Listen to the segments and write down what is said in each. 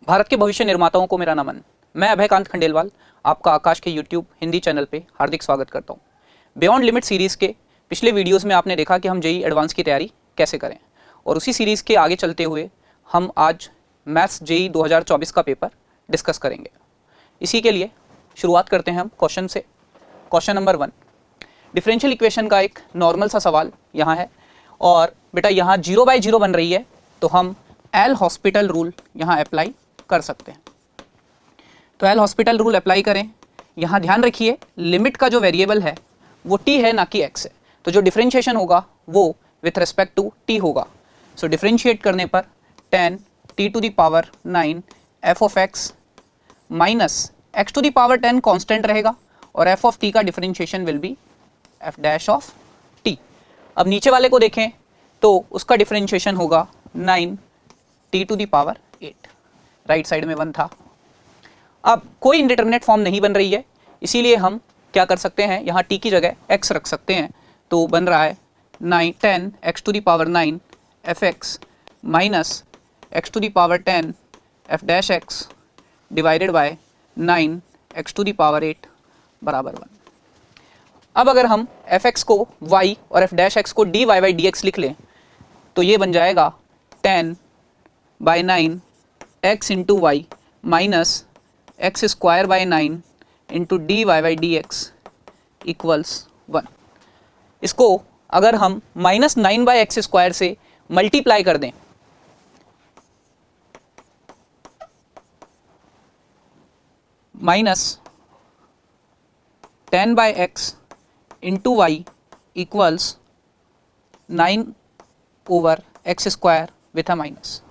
भारत के भविष्य निर्माताओं को मेरा नमन। मैं अभयकांत खंडेलवाल आपका आकाश के यूट्यूब हिंदी चैनल पे हार्दिक स्वागत करता हूँ। बियॉन्ड लिमिट सीरीज़ के पिछले वीडियोस में आपने देखा कि हम जेईई एडवांस की तैयारी कैसे करें, और उसी सीरीज़ के आगे चलते हुए हम आज मैथ्स जेईई 2024 का पेपर डिस्कस करेंगे। इसी के लिए शुरुआत करते हैं हम क्वेश्चन से। क्वेश्चन नंबर 1, डिफरेंशियल इक्वेशन का एक नॉर्मल सा सवाल यहाँ है, और बेटा यहाँ 0/0 बन रही है, तो हम एल हॉस्पिटल रूल यहाँ अप्लाई कर सकते हैं। तो एल हॉस्पिटल रूल अप्लाई करें। यहाँ ध्यान रखिए लिमिट का जो वेरिएबल है वो t है, ना कि x है, तो जो डिफरेंशिएशन होगा वो विथ रिस्पेक्ट टू t होगा। सो डिफरेंशिएट करने पर 10 t to the power 9 f of x minus x to the power 10 constant रहेगा, और f ऑफ t का differentiation will be f dash of t। अब नीचे वाले को देखें तो उसका डिफरेंशिएशन होगा 9 t to the power 8, right side में 1 था। अब कोई इंडिटरमिनेट फॉर्म नहीं बन रही है, इसीलिए हम क्या कर सकते हैं, यहाँ t की जगह x रख सकते हैं। तो बन रहा है 10 x to the power 9 fx minus x to the power 10 f dash x divided by 9 x to the power 8 बराबर 1। अब अगर हम fx को y और f डैश x को dy बाई dx लिख लें तो ये बन जाएगा 10/9 x into y minus x square by 9 into d y by d x equals 1। इसको अगर हम -9/x स्क्वायर से मल्टीप्लाई कर दें -10/x into y equals 9/x square with a minus,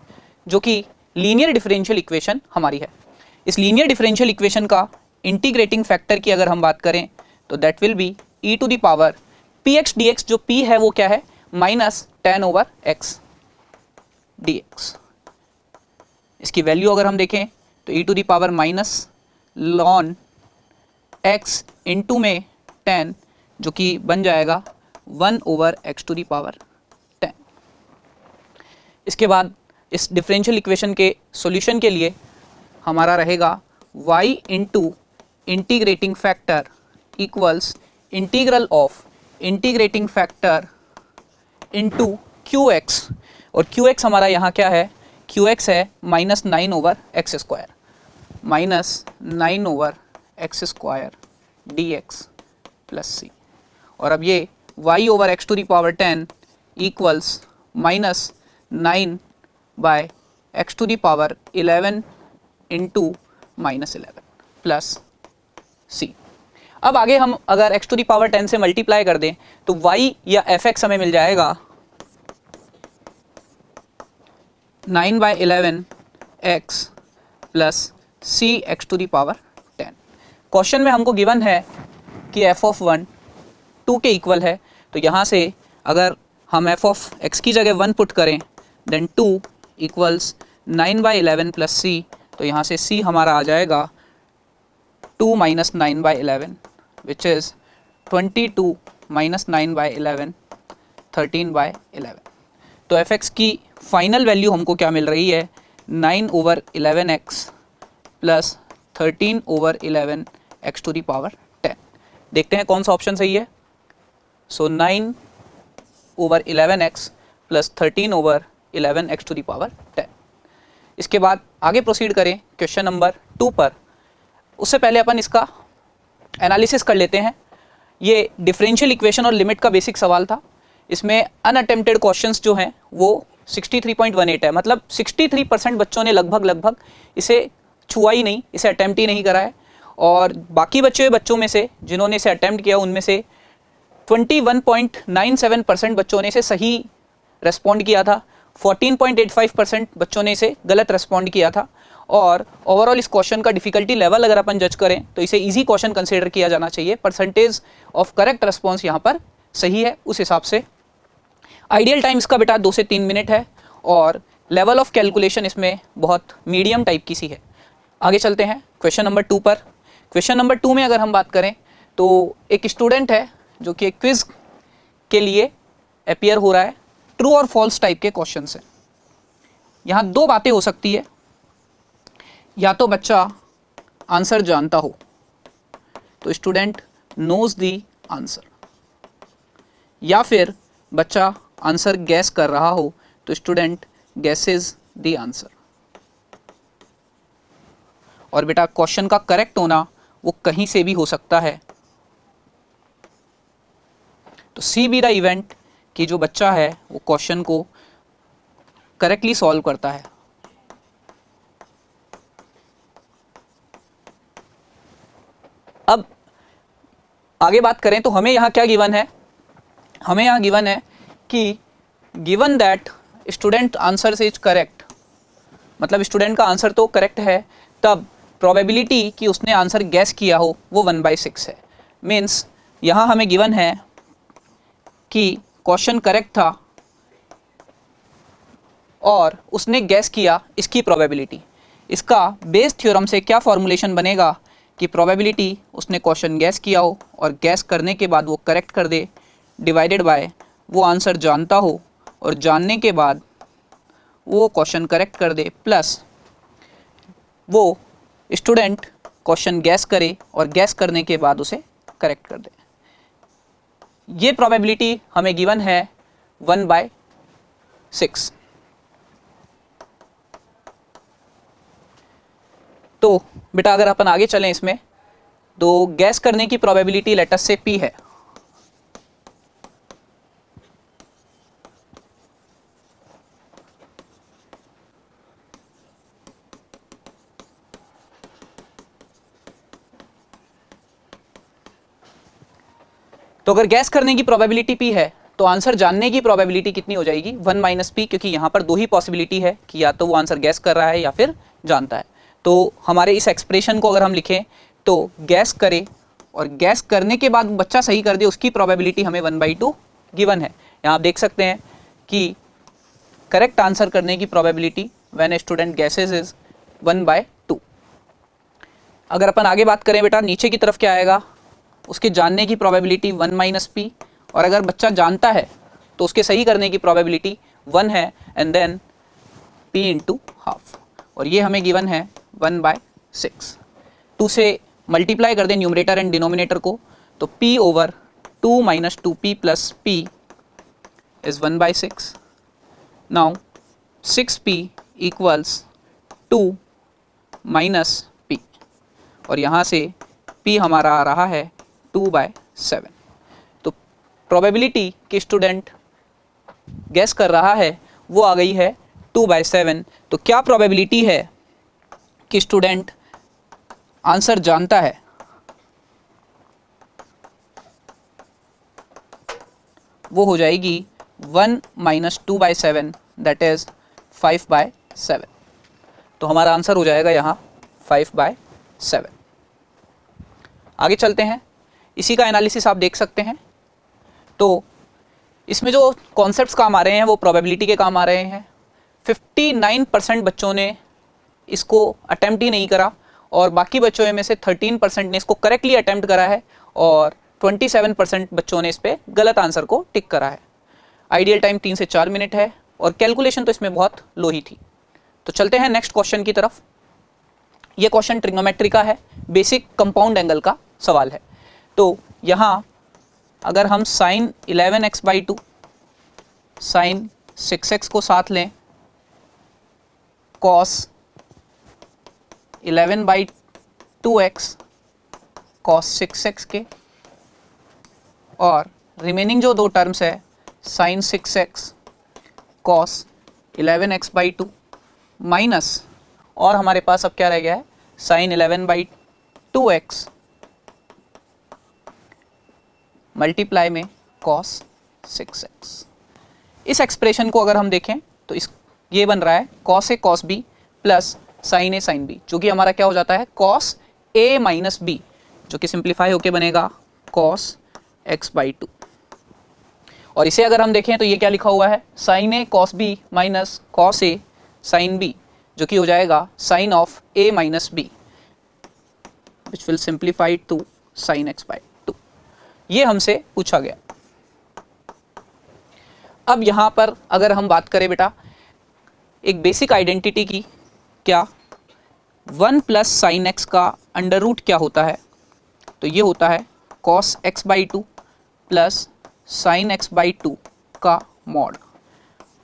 जो कि लीनियर डिफरेंशियल इक्वेशन हमारी है। इस लीनियर डिफरेंशियल इक्वेशन का इंटीग्रेटिंग फैक्टर की अगर हम बात करें तो that will be e to the power px dx, जो p है वो क्या है -10/x dx। इसकी वैल्यू अगर हम देखें तो e to the power minus ln x into में 10, जो कि बन जाएगा 1/x टू द पावर 10। इसके बाद इस डिफरेंशियल इक्वेशन के सॉल्यूशन के लिए हमारा रहेगा y into integrating factor equals integral of integrating factor into qx, और qx हमारा यहाँ क्या है, qx है -9/x square, -9/x square dx plus c। और अब ये y/x to the power 10 equals -9/x to the power 11 into -11 plus c। अब आगे हम अगर x टू द पावर 10 से मल्टीप्लाई कर दें तो y या fx हमें मिल जाएगा 9/11x plus c x to the power 10। Question में हमको गिवन है कि f ऑफ 1 2 के इक्वल है, तो यहाँ से अगर हम f ऑफ x की जगह 1 पुट करें देन 2 इक्वल्स 9/11 प्लस c, तो यहाँ से c हमारा आ जाएगा 2 - 9/11 विच इज़ 22 - 9/11 13/11। तो fx की फाइनल वैल्यू हमको क्या मिल रही है, 9/11x plus 13/11 x to the power 10। देखते हैं कौन सा ऑप्शन सही है। So 9/11x plus 13/11 x to the power 10। इसके बाद आगे प्रोसीड करें क्वेश्चन नंबर 2 पर। उससे पहले अपन इसका एनालिसिस कर लेते हैं। ये डिफरेंशियल इक्वेशन और लिमिट का बेसिक सवाल था। इसमें अनअटेम्प्टेड क्वेश्चंस जो हैं वो 63.18 है, मतलब 63% बच्चों ने लगभग इसे छुआ ही नहीं, इसे अटैम्प्ट ही नहीं करा है। और बाकी बच्चों में से जिन्होंने इसे अटैम्प्ट किया उनमें से 21.97% बच्चों ने इसे सही रेस्पॉन्ड किया था, 14.85% बच्चों ने इसे गलत रेस्पॉन्ड किया था। और ओवरऑल इस क्वेश्चन का डिफिकल्टी लेवल अगर अपन जज करें तो इसे इजी क्वेश्चन कंसीडर किया जाना चाहिए। परसेंटेज ऑफ करेक्ट रेस्पॉन्स यहाँ पर सही है उस हिसाब से। आइडियल टाइम इसका बेटा 2 से 3 मिनट है, और लेवल ऑफ कैलकुलेशन इसमें बहुत मीडियम टाइप की सी है। आगे चलते हैं क्वेश्चन नंबर 2 पर। क्वेश्चन नंबर 2 में अगर हम बात करें तो एक स्टूडेंट है जो कि एक क्विज के लिए अपीयर हो रहा है। ट्रू और फॉल्स टाइप के क्वेश्चन हैं। यहाँ दो बातें हो सकती है। या तो बच्चा आंसर जानता हो तो स्टूडेंट नोज द आंसर, या फिर बच्चा आंसर गैस कर रहा हो तो स्टूडेंट गेसेस द आंसर। और बेटा क्वेश्चन का करेक्ट होना वो कहीं से भी हो सकता है। तो सी बी द इवेंट कि जो बच्चा है वो क्वेश्चन को करेक्टली सॉल्व करता है। अब आगे बात करें तो हमें यहाँ क्या गिवन है, हमें यहाँ गिवन है कि given that student answer is correct, मतलब स्टूडेंट का आंसर तो करेक्ट है, तब प्रोबेबिलिटी कि उसने आंसर गैस किया हो वो 1/6 है। मीन्स यहाँ हमें गिवन है कि क्वेश्चन करेक्ट था और उसने गैस किया, इसकी प्रोबेबिलिटी। इसका बेस थ्योरम से क्या फॉर्मूलेशन बनेगा कि प्रोबेबिलिटी उसने क्वेश्चन गैस किया हो और गैस करने के बाद वो करेक्ट कर दे, डिवाइडेड बाय वो आंसर जानता हो और जानने के बाद वो क्वेश्चन करेक्ट कर दे, प्लस वो स्टूडेंट क्वेश्चन गैस करे और गैस करने के बाद उसे करेक्ट कर दे। ये प्रोबेबिलिटी हमें गिवन है 1/6। तो बेटा अगर अपन आगे चलें इसमें, तो गैस करने की प्रोबेबिलिटी लेट अस से P है। तो अगर गैस करने की प्रोबेबिलिटी P है तो आंसर जानने की प्रोबेबिलिटी कितनी हो जाएगी 1 - P, क्योंकि यहाँ पर दो ही पॉसिबिलिटी है कि या तो वो आंसर गैस कर रहा है या फिर जानता है। तो हमारे इस एक्सप्रेशन को अगर हम लिखें तो गैस करे और गैस करने के बाद बच्चा सही कर दे, उसकी प्रोबेबिलिटी हमें 1/2 गिवन है। यहाँ आप देख सकते हैं कि करेक्ट आंसर करने की probability when a student gases is 1/2। अगर अपन आगे बात करें बेटा, नीचे की तरफ क्या आएगा, उसके जानने की प्रोबेबिलिटी 1 - P, और अगर बच्चा जानता है तो उसके सही करने की प्रोबेबिलिटी 1 है, एंड देन P × हाफ, और ये हमें गिवन है 1/6। 2 से मल्टीप्लाई कर दें न्यूमरेटर एंड डिनोमिनेटर को, तो P/2 - 2P + P is 1/6। Now 6P = 2 - P, और यहाँ से P हमारा आ रहा है 2/7। तो प्रोबेबिलिटी कि स्टूडेंट गैस कर रहा है वो आ गई है 2/7। तो क्या प्रोबेबिलिटी है कि स्टूडेंट आंसर जानता है, वो हो जाएगी 1 - 2/7, दैट इज 5/7। तो हमारा आंसर हो जाएगा यहाँ 5/7। आगे चलते हैं, इसी का एनालिसिस आप देख सकते हैं। तो इसमें जो कॉन्सेप्ट्स काम आ रहे हैं वो प्रोबेबिलिटी के काम आ रहे हैं। 59% बच्चों ने इसको अटेम्प्ट ही नहीं करा, और बाकी बच्चों में से 13% ने इसको करेक्टली अटेम्प्ट करा है, और 27% बच्चों ने इस पर गलत आंसर को टिक करा है। आइडियल टाइम 3 से 4 मिनट है, और कैलकुलेशन तो इसमें बहुत लो ही थी। तो चलते हैं नेक्स्ट क्वेश्चन की तरफ। ये क्वेश्चन ट्रिग्नोमेट्री का है, बेसिक कंपाउंड एंगल का सवाल है। तो यहाँ अगर हम sin 11x/2 sin 6x को साथ लें, cos 11/2x cos 6x के, और रिमेनिंग जो दो टर्म्स है sin 6x cos 11x/2 minus, और हमारे पास अब क्या रह गया है sin 11/2x मल्टीप्लाई में cos 6x। इस एक्सप्रेशन को अगर हम देखें तो ये बन रहा है cos A cos B plus sin A sin B, जो कि हमारा क्या हो जाता है cos A - B, जो कि सिंप्लीफाई होके बनेगा cos x/2। और इसे अगर हम देखें तो ये क्या लिखा हुआ है sin A cos B minus cos A sin B, जो कि हो जाएगा sin of A - B, which will simplify to sin x/2। ये हमसे पूछा गया। अब यहाँ पर अगर हम बात करें बेटा एक बेसिक आइडेंटिटी की, क्या 1 प्लस साइन एक्स का अंडर रूट क्या होता है, तो ये होता है cos x by two plus sine x by to का मॉड।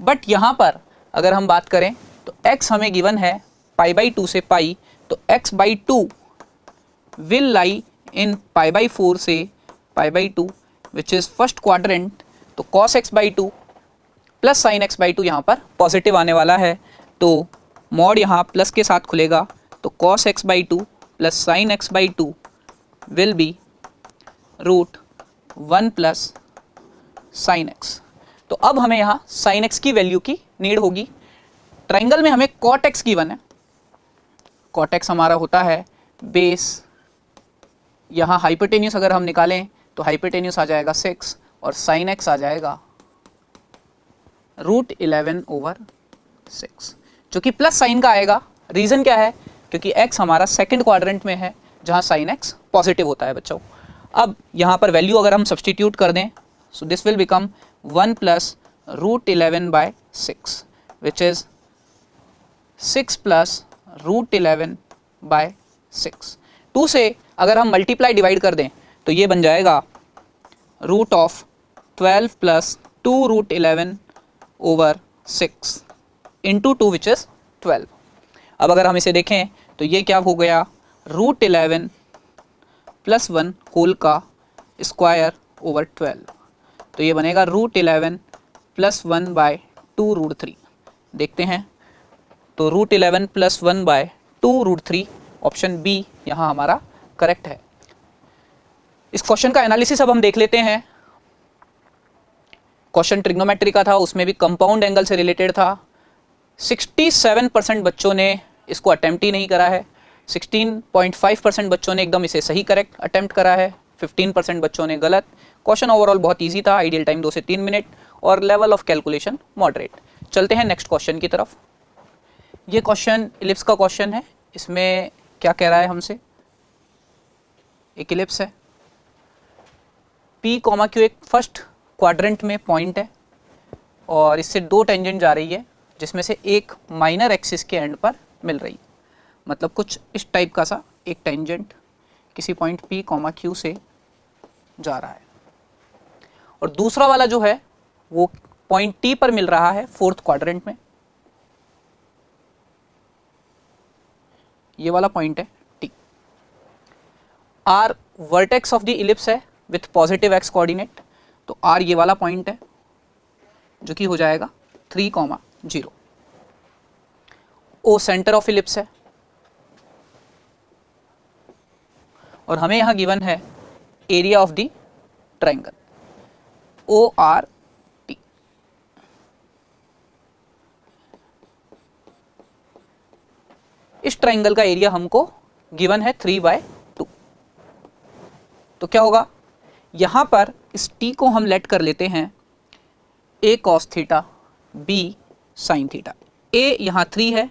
बट यहाँ पर अगर हम बात करें तो x हमें गिवन है पाई बाई टू से पाई, तो x by two will lie in pi by four से pi by two which is first quadrant. तो cos x by two plus sine x by two यहाँ पर पॉजिटिव आने वाला है, तो मॉड यहाँ प्लस के साथ खुलेगा, तो cos x by two plus sine x by two will be root 1 plus sine x. तो अब हमें यहाँ साइन एक्स की वैल्यू की नीड होगी। ट्राइंगल में हमें कॉट एक्स गिवन है, कॉट एक्स हमारा होता है बेस, यहाँ हाइपोटेन्यूस अगर हम निकालें तो हाइपोटेन्यूस आ जाएगा 6 और साइन एक्स आ जाएगा रूट 11 ओवर 6, जो कि प्लस साइन का आएगा। रीज़न क्या है, क्योंकि x हमारा सेकंड क्वाड्रेंट में है जहाँ साइन x पॉजिटिव होता है बच्चों। अब यहाँ पर वैल्यू अगर हम सब्सटीट्यूट कर दें, so this will become 1 plus root 11 by 6 which is 6 plus root 11 by 6। 2 से अगर हम मल्टीप्लाई डिवाइड कर दें तो ये बन जाएगा root of 12 plus 2 root 11 over 6 into 2 which is 12। अब अगर हम इसे देखें तो ये क्या हो गया, रूट 11 प्लस 1 होल का स्क्वायर ओवर 12, तो ये बनेगा रूट 11 प्लस 1 बाय 2 रूट 3। देखते हैं, तो root 11 plus 1 by 2 root 3 option B यहाँ हमारा करेक्ट है। इस क्वेश्चन का एनालिसिस अब हम देख लेते हैं। क्वेश्चन ट्रिग्नोमेट्री का था, उसमें भी कंपाउंड एंगल से रिलेटेड था। 67% बच्चों ने इसको अटेम्प्ट ही नहीं करा है, 16.5% बच्चों ने एकदम इसे सही करेक्ट अटेम्प्ट करा है, 15% बच्चों ने गलत। क्वेश्चन ओवरऑल बहुत इजी था, आइडियल टाइम 2 से 3 मिनट और लेवल ऑफ कैलकुलेशन मॉडरेट। चलते हैं नेक्स्ट क्वेश्चन की तरफ। ये क्वेश्चन इलिप्स का क्वेश्चन है। इसमें क्या कह रहा है हमसे, एक इलिप्स है, P, Q एक फर्स्ट क्वाड्रेंट में पॉइंट है और इससे 2 टेंजेंट जा रही है, जिसमें से एक माइनर एक्सिस के एंड पर मिल रही है। मतलब कुछ इस टाइप का सा एक टेंजेंट किसी पॉइंट P, Q से जा रहा है और दूसरा वाला जो है वो पॉइंट T पर मिल रहा है फोर्थ क्वाड्रेंट में। ये वाला पॉइंट है T। R vertex of the ellipse है विथ पॉजिटिव x कोऑर्डिनेट, तो R ये वाला पॉइंट है जो कि हो जाएगा 3, 0। O सेंटर ऑफ इलिप्स है और हमें यहां गिवन है area of the triangle ORT। इस ट्रायंगल का एरिया हमको गिवन है 3/2। तो क्या होगा, यहां पर इस T को हम लेट कर लेते हैं A cos theta B sine theta. A यहाँ 3 है,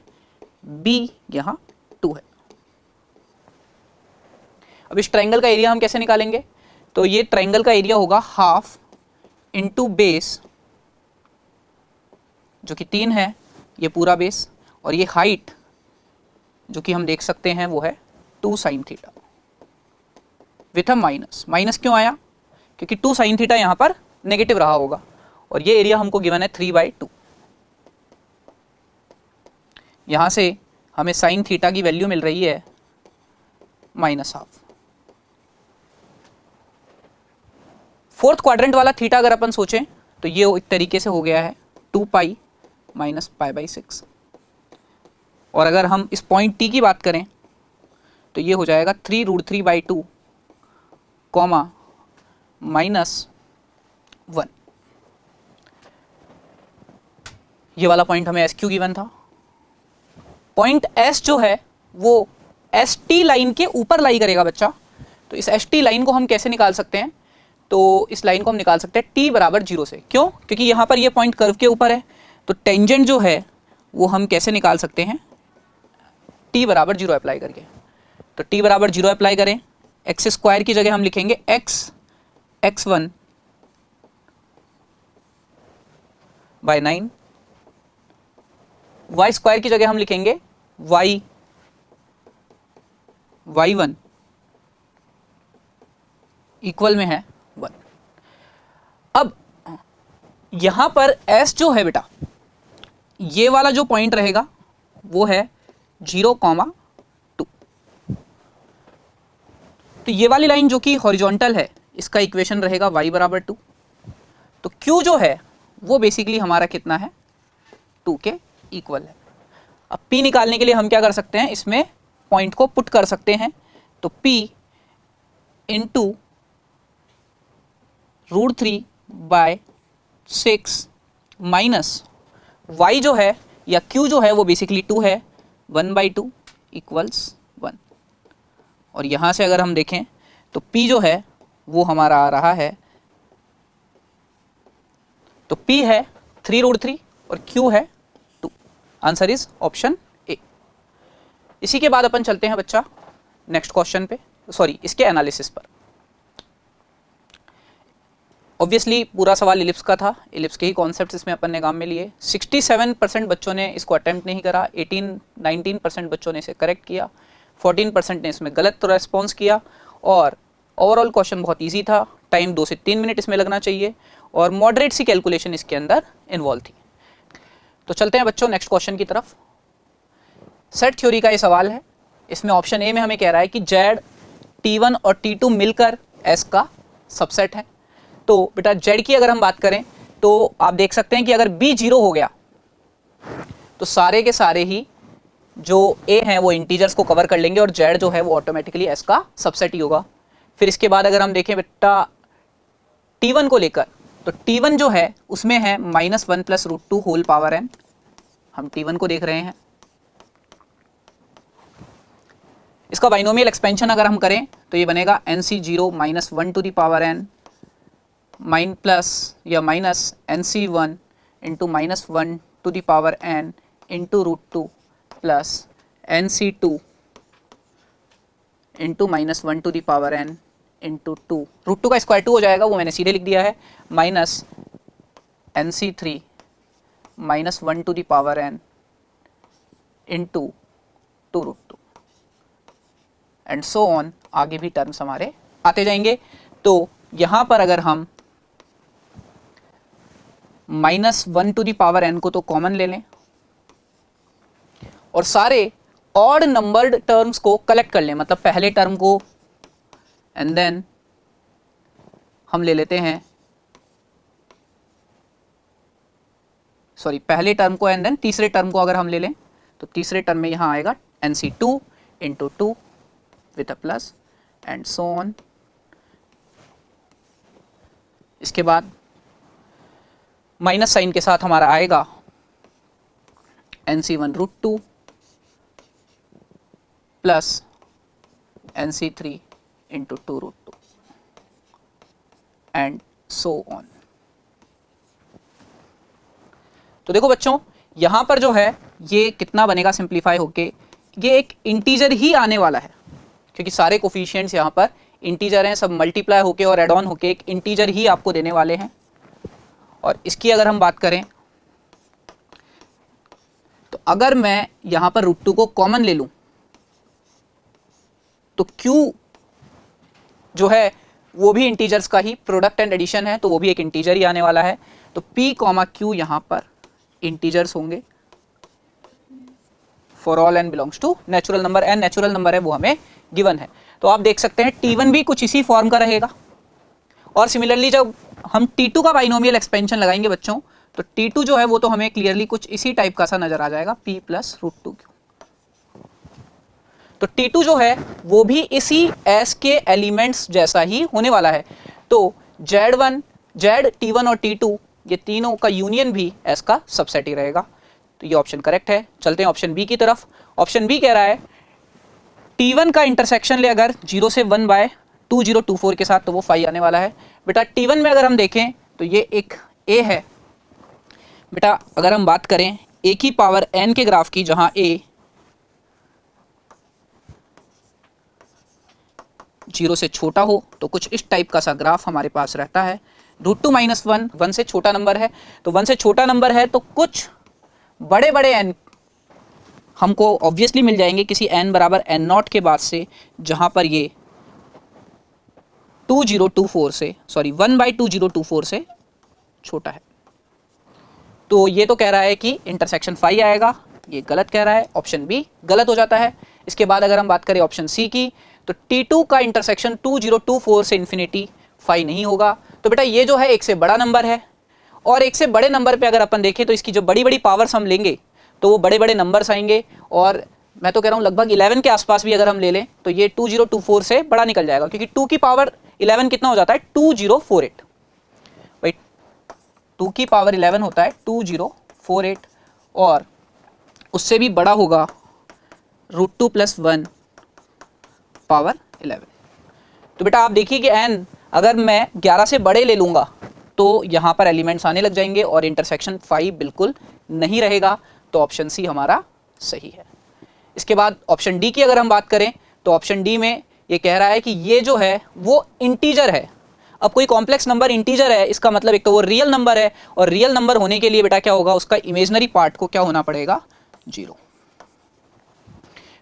B यहाँ 2 है। अब इस ट्रायंगल का एरिया हम कैसे निकालेंगे, तो ये ट्रायंगल का एरिया होगा हाफ इंटू बेस जो कि 3 है, ये पूरा बेस, और ये हाइट जो कि हम देख सकते हैं वो है 2 sine theta with a minus. Minus क्यों आया, क्योंकि 2 साइन थीटा यहाँ पर नेगेटिव रहा होगा और ये एरिया हमको गिवन है 3/2। यहाँ से हमें साइन थीटा की वैल्यू मिल रही है -12। फोर्थ क्वाड्रेंट वाला थीटा अगर अपन सोचें तो ये एक तरीके से हो गया है 2 पाई माइनस π/6, और अगर हम इस पॉइंट T की बात करें तो ये हो जाएगा 3√3/2 -1। ये वाला पॉइंट हमें SQ गिवन था। पॉइंट S जो है वो ST लाइन के ऊपर लाई करेगा बच्चा, तो इस ST लाइन को हम कैसे निकाल सकते हैं, तो इस लाइन को हम निकाल सकते हैं t बराबर 0 से। क्यों, क्योंकि यहाँ पर ये पॉइंट कर्व के ऊपर है, तो टेंजेंट जो है वो हम कैसे निकाल सकते हैं, t बराबर 0 अप्लाई करके। तो t बराबर 0 अप्लाई करें, एक्स स्क्वायर की जगह हम लिखेंगे x1 बाय 9, वाई स्क्वायर की जगह हम लिखेंगे y y1 इक्वल में है 1। अब यहां पर s जो है बेटा, ये वाला जो पॉइंट रहेगा वो है 0,2। तो ये वाली लाइन जो कि हॉरिजॉन्टल है, इसका इक्वेशन रहेगा y बराबर 2। तो q जो है वो बेसिकली हमारा कितना है, 2 के इक्वल है। अब p निकालने के लिए हम क्या कर सकते हैं, इसमें पॉइंट को पुट कर सकते हैं। तो p इंटू √3/6 माइनस y जो है या q जो है वो बेसिकली 2 है, 1/2 इक्वल्स 1। और यहाँ से अगर हम देखें तो p जो है वो हमारा आ रहा है, तो p है 3√3 और q है 2। Answer is option A. इसी के बाद अपन चलते हैं बच्चा नेक्स्ट क्वेश्चन पे, सॉरी इसके एनालिसिस पर। ऑब्वियसली पूरा सवाल इलिप्स का था, इलिप्स के ही कॉन्सेप्ट्स इसमें अपन ने काम में लिए। 67% बच्चों ने इसको अटेम्प्ट नहीं करा, 19% बच्चों ने इसे करेक्ट किया, 14% ने इसमें गलत रेस्पॉन्स किया। और ओवरऑल क्वेश्चन बहुत इजी था, टाइम 2 से 3 मिनट इसमें लगना चाहिए और मॉडरेट सी कैलकुलेशन इसके अंदर इन्वॉल्व थी। तो चलते हैं बच्चों नेक्स्ट क्वेश्चन की तरफ। सेट थ्योरी का ये सवाल है। इसमें ऑप्शन ए में हमें कह रहा है कि Z T1 और T2 मिलकर S का सबसेट है। तो बेटा Z की अगर हम बात करें तो आप देख सकते हैं कि अगर B 0 हो गया तो सारे के सारे ही जो A हैं वो इंटीजर्स को कवर कर लेंगे और Z जो है वो ऑटोमेटिकली S का सबसेट ही होगा। फिर इसके बाद अगर हम देखें बेटा T1 को लेकर, तो T1 जो है उसमें है -1 + √2 होल पावर n। हम T1 को देख रहे हैं। इसका बाइनोमियल एक्सपेंशन अगर हम करें तो ये बनेगा NC0 -1 to the power n plus या minus NC1 into -1 to the power n into √2 plus NC2 into -1 to the power n into 2। √2 का स्क्वायर 2 हो जाएगा, वो मैंने सीधे लिख दिया है, minus NC3 -1 to the power n into 2√2 and so on. आगे भी टर्म्स हमारे आते जाएंगे। तो यहां पर अगर हम -1 टू द पावर n को तो कॉमन ले लें और सारे ऑड नंबर्ड टर्म्स को कलेक्ट कर लें, मतलब पहले टर्म को एंड देन हम ले लेते हैं, सॉरी पहले टर्म को एंड देन तीसरे टर्म को अगर हम ले लें तो तीसरे टर्म में यहां आएगा NC2 into 2 with a plus and so on. इसके बाद माइनस साइन के साथ हमारा आएगा NC1 √2 plus NC3 into 2√2 and so on. तो देखो बच्चों यहां पर जो है ये कितना बनेगा सिंप्लीफाई होके, ये एक इंटीजर ही आने वाला है क्योंकि सारे कोफिशिएंट्स यहां पर इंटीजर हैं, सब मल्टीप्लाई होके और एड ऑन होके एक इंटीजर ही आपको देने वाले हैं। और इसकी अगर हम बात करें तो अगर मैं यहां पर √2 को कॉमन ले लूं तो Q जो है वो भी इंटीजर्स का ही प्रोडक्ट एंड एडिशन है, तो वो भी एक इंटीजर ही आने वाला है। तो P, Q यहां पर इंटीजर्स होंगे for all n belongs to natural number. n natural number है, वो हमें गिवन है। तो आप देख सकते हैं T1 भी कुछ इसी फॉर्म का रहेगा। और सिमिलरली जब हम T2 का बाइनोमियल एक्सपेंशन लगाएंगे बच्चों, तो T2 जो है वो तो हमें क्लियरली कुछ इसी टाइप का सा नजर आ जाएगा, P + √2। तो T2 जो है वो भी इसी S के एलिमेंट्स जैसा ही होने वाला है। तो Z1, Z, T1 और T2 ये तीनों का यूनियन भी S का सबसेट ही रहेगा। तो ये ऑप्शन करेक्ट है। चलते हैं ऑप्शन बी की तरफ। ऑप्शन बी कह रहा है T1 का इंटरसेक्शन ले अगर 0 से 1/2024 के साथ, तो वो 5 आने वाला है। बेटा T1 में अगर हम देखें तो ये एक A है। बेटा अगर हम बात करें A की पावर n के ग्राफ की, जहां A 0 से छोटा हो तो कुछ इस टाइप का सा ग्राफ हमारे पास रहता है। √2 - 1 1 से छोटा नंबर है, तो 1 से छोटा नंबर है तो कुछ बड़े बड़े n हमको ऑब्वियसली मिल जाएंगे किसी n बराबर n0 के बाद से, जहाँ पर ये 2024 से, सॉरी 1/2024 से छोटा है। तो ये तो कह रहा है कि इंटरसेक्शन फाई आएगा, ये गलत कह रहा है, ऑप्शन बी गलत हो जाता है। इसके बाद अगर हम बात करें ऑप्शन सी की, तो T2 का इंटरसेक्शन 2024 से इन्फिनिटी फाई नहीं होगा। तो बेटा ये जो है एक से बड़ा नंबर है, और एक से बड़े नंबर पे अगर अपन देखें तो इसकी जो बड़ी बड़ी पावर्स हम लेंगे तो वो बड़े बड़े नंबर्स आएंगे, और मैं तो कह रहा हूँ लगभग 11 के आसपास भी अगर हम ले लें तो ये 2024 से बड़ा निकल जाएगा, क्योंकि 2 की पावर 11 कितना हो जाता है 2048 भाई, 2 की पावर 11 होता है 2048, और उससे भी बड़ा होगा √2 + 1 पावर 11। तो बेटा आप देखिए कि n अगर मैं 11 से बड़े ले लूँगा तो यहाँ पर एलिमेंट्स आने लग जाएंगे और इंटरसेक्शन 5 बिल्कुल नहीं रहेगा। तो ऑप्शन सी हमारा सही है। इसके बाद ऑप्शन डी की अगर हम बात करें तो ऑप्शन डी में ये कह रहा है कि ये जो है वो इंटीजर है। अब कोई कॉम्प्लेक्स नंबर इंटीजर है, इसका मतलब एक तो वो रियल नंबर है, और रियल नंबर होने के लिए बेटा क्या होगा, उसका इमेजनरी पार्ट को क्या होना पड़ेगा, 0।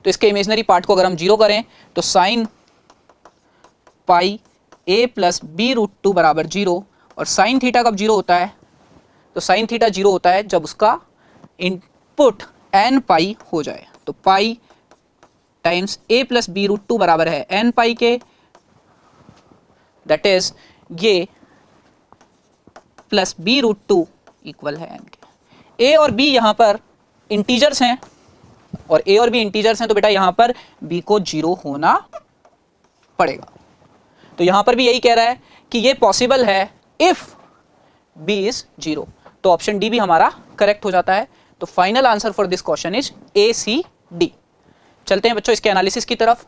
तो इसके इमेजनरी पार्ट को अगर हम 0 करें तो sin पाई a + b√2 बराबर 0, और sin थीटा कब 0 होता है, तो sin थीटा 0 होता है जब उसका इनपुट n पाई हो जाए। तो पाई टाइम्स a + b√2 बराबर है n पाई के, दैट इज ये प्लस b√2 इक्वल है n के। a और b यहाँ पर इंटीजर्स हैं, और a और b इंटीजर्स हैं, तो बेटा यहाँ पर b को 0 होना पड़ेगा। तो यहाँ पर भी यही कह रहा है कि ये पॉसिबल है इफ b इज 0। तो ऑप्शन डी भी हमारा करेक्ट हो जाता है। तो final answer for this question is A C D. चलते हैं बच्चों इसके एनालिसिस की तरफ।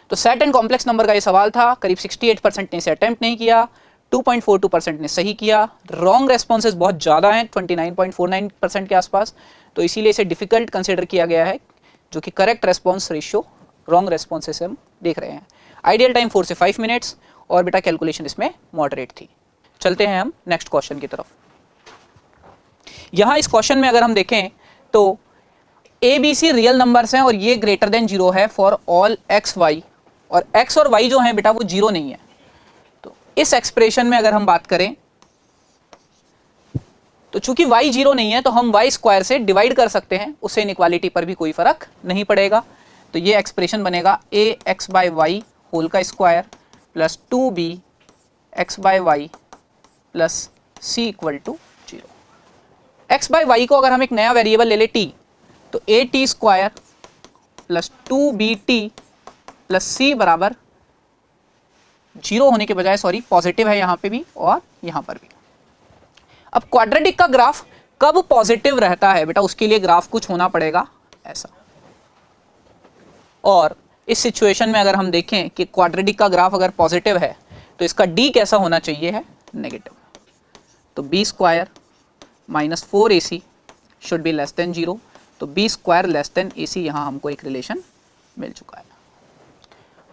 तो सेट एंड कॉम्प्लेक्स नंबर का ये सवाल था, करीब 68% ने इसे अटेम्प्ट नहीं किया, 2.42% ने सही किया। रॉन्ग रेस्पॉन्सेज बहुत ज़्यादा हैं, 29.49% के आसपास, तो इसीलिए इसे डिफिकल्ट कंसिडर किया गया है, जो कि correct response ratio wrong responses से हम देख रहे हैं। आइडियल टाइम 4 से 5 मिनट्स, और बेटा कैलकुलेशन इसमें मॉडरेट थी। चलते हैं हम नेक्स्ट क्वेश्चन की तरफ। यहाँ इस क्वेश्चन में अगर हम देखें तो A B C real numbers हैं, और ये ग्रेटर देन 0 है फॉर ऑल एक्स वाई, और x और y जो हैं बेटा वो 0 नहीं है। तो इस एक्सप्रेशन में अगर हम बात करें तो चूंकि y 0 नहीं है तो हम y² से डिवाइड कर सकते हैं, उससे इनइक्वालिटी पर भी कोई फर्क नहीं पड़ेगा। तो ये एक्सप्रेशन बनेगा ax/y होल का square plus 2bx/y plus c = 0। x/y को अगर हम एक नया वेरिएबल ले ले t, तो at² plus 2bt plus c बराबर 0 होने के बजाय, सॉरी पॉजिटिव है यहाँ पे भी और यहाँ पर भी। अब क्वाड्रेटिक का ग्राफ कब पॉजिटिव रहता है बेटा, उसके लिए ग्राफ कुछ होना पड़ेगा ऐसा। और इस सिचुएशन में अगर हम देखें कि क्वाड्रेटिक का ग्राफ अगर पॉजिटिव है तो इसका d कैसा होना चाहिए है, नेगेटिव। तो b² - 4ac should be less than 0। तो b² लेस देन ac, यहाँ हमको एक रिलेशन मिल चुका है।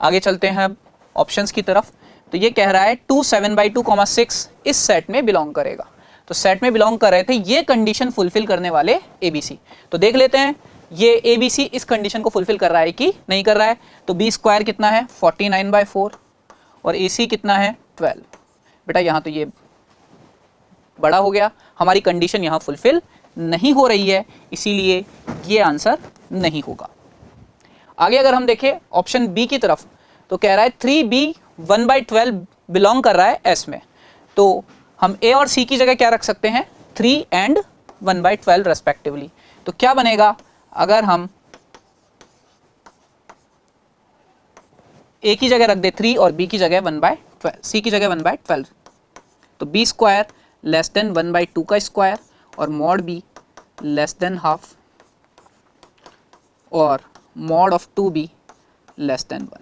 आगे चलते हैं अब ऑप्शंस की तरफ। तो ये कह रहा है 2 7/2, 6 इस सेट में बिलोंग करेगा। तो सेट में बिलोंग कर रहे थे ये कंडीशन फुलफिल करने वाले ABC। तो देख लेते हैं ये ABC इस कंडीशन को फुलफिल कर रहा है कि नहीं कर रहा है। तो b² कितना है 49/4, और AC कितना है 12। बेटा यहाँ तो ये बड़ा हो गया, हमारी कंडीशन यहाँ फुलफिल नहीं हो रही है, इसीलिए ये आंसर नहीं होगा। आगे अगर हम देखें ऑप्शन बी की तरफ, तो कह रहा है 3b 1/12 बिलोंग कर रहा है S में। तो हम A और C की जगह क्या रख सकते हैं, 3 and 1/12 रेस्पेक्टिवली। तो क्या बनेगा अगर हम A की जगह रख दे 3 और B की जगह 1/12, C की जगह 1/12। तो b² लेस देन 1/2 का स्क्वायर, और mod b less than half, और mod of 2b less than 1।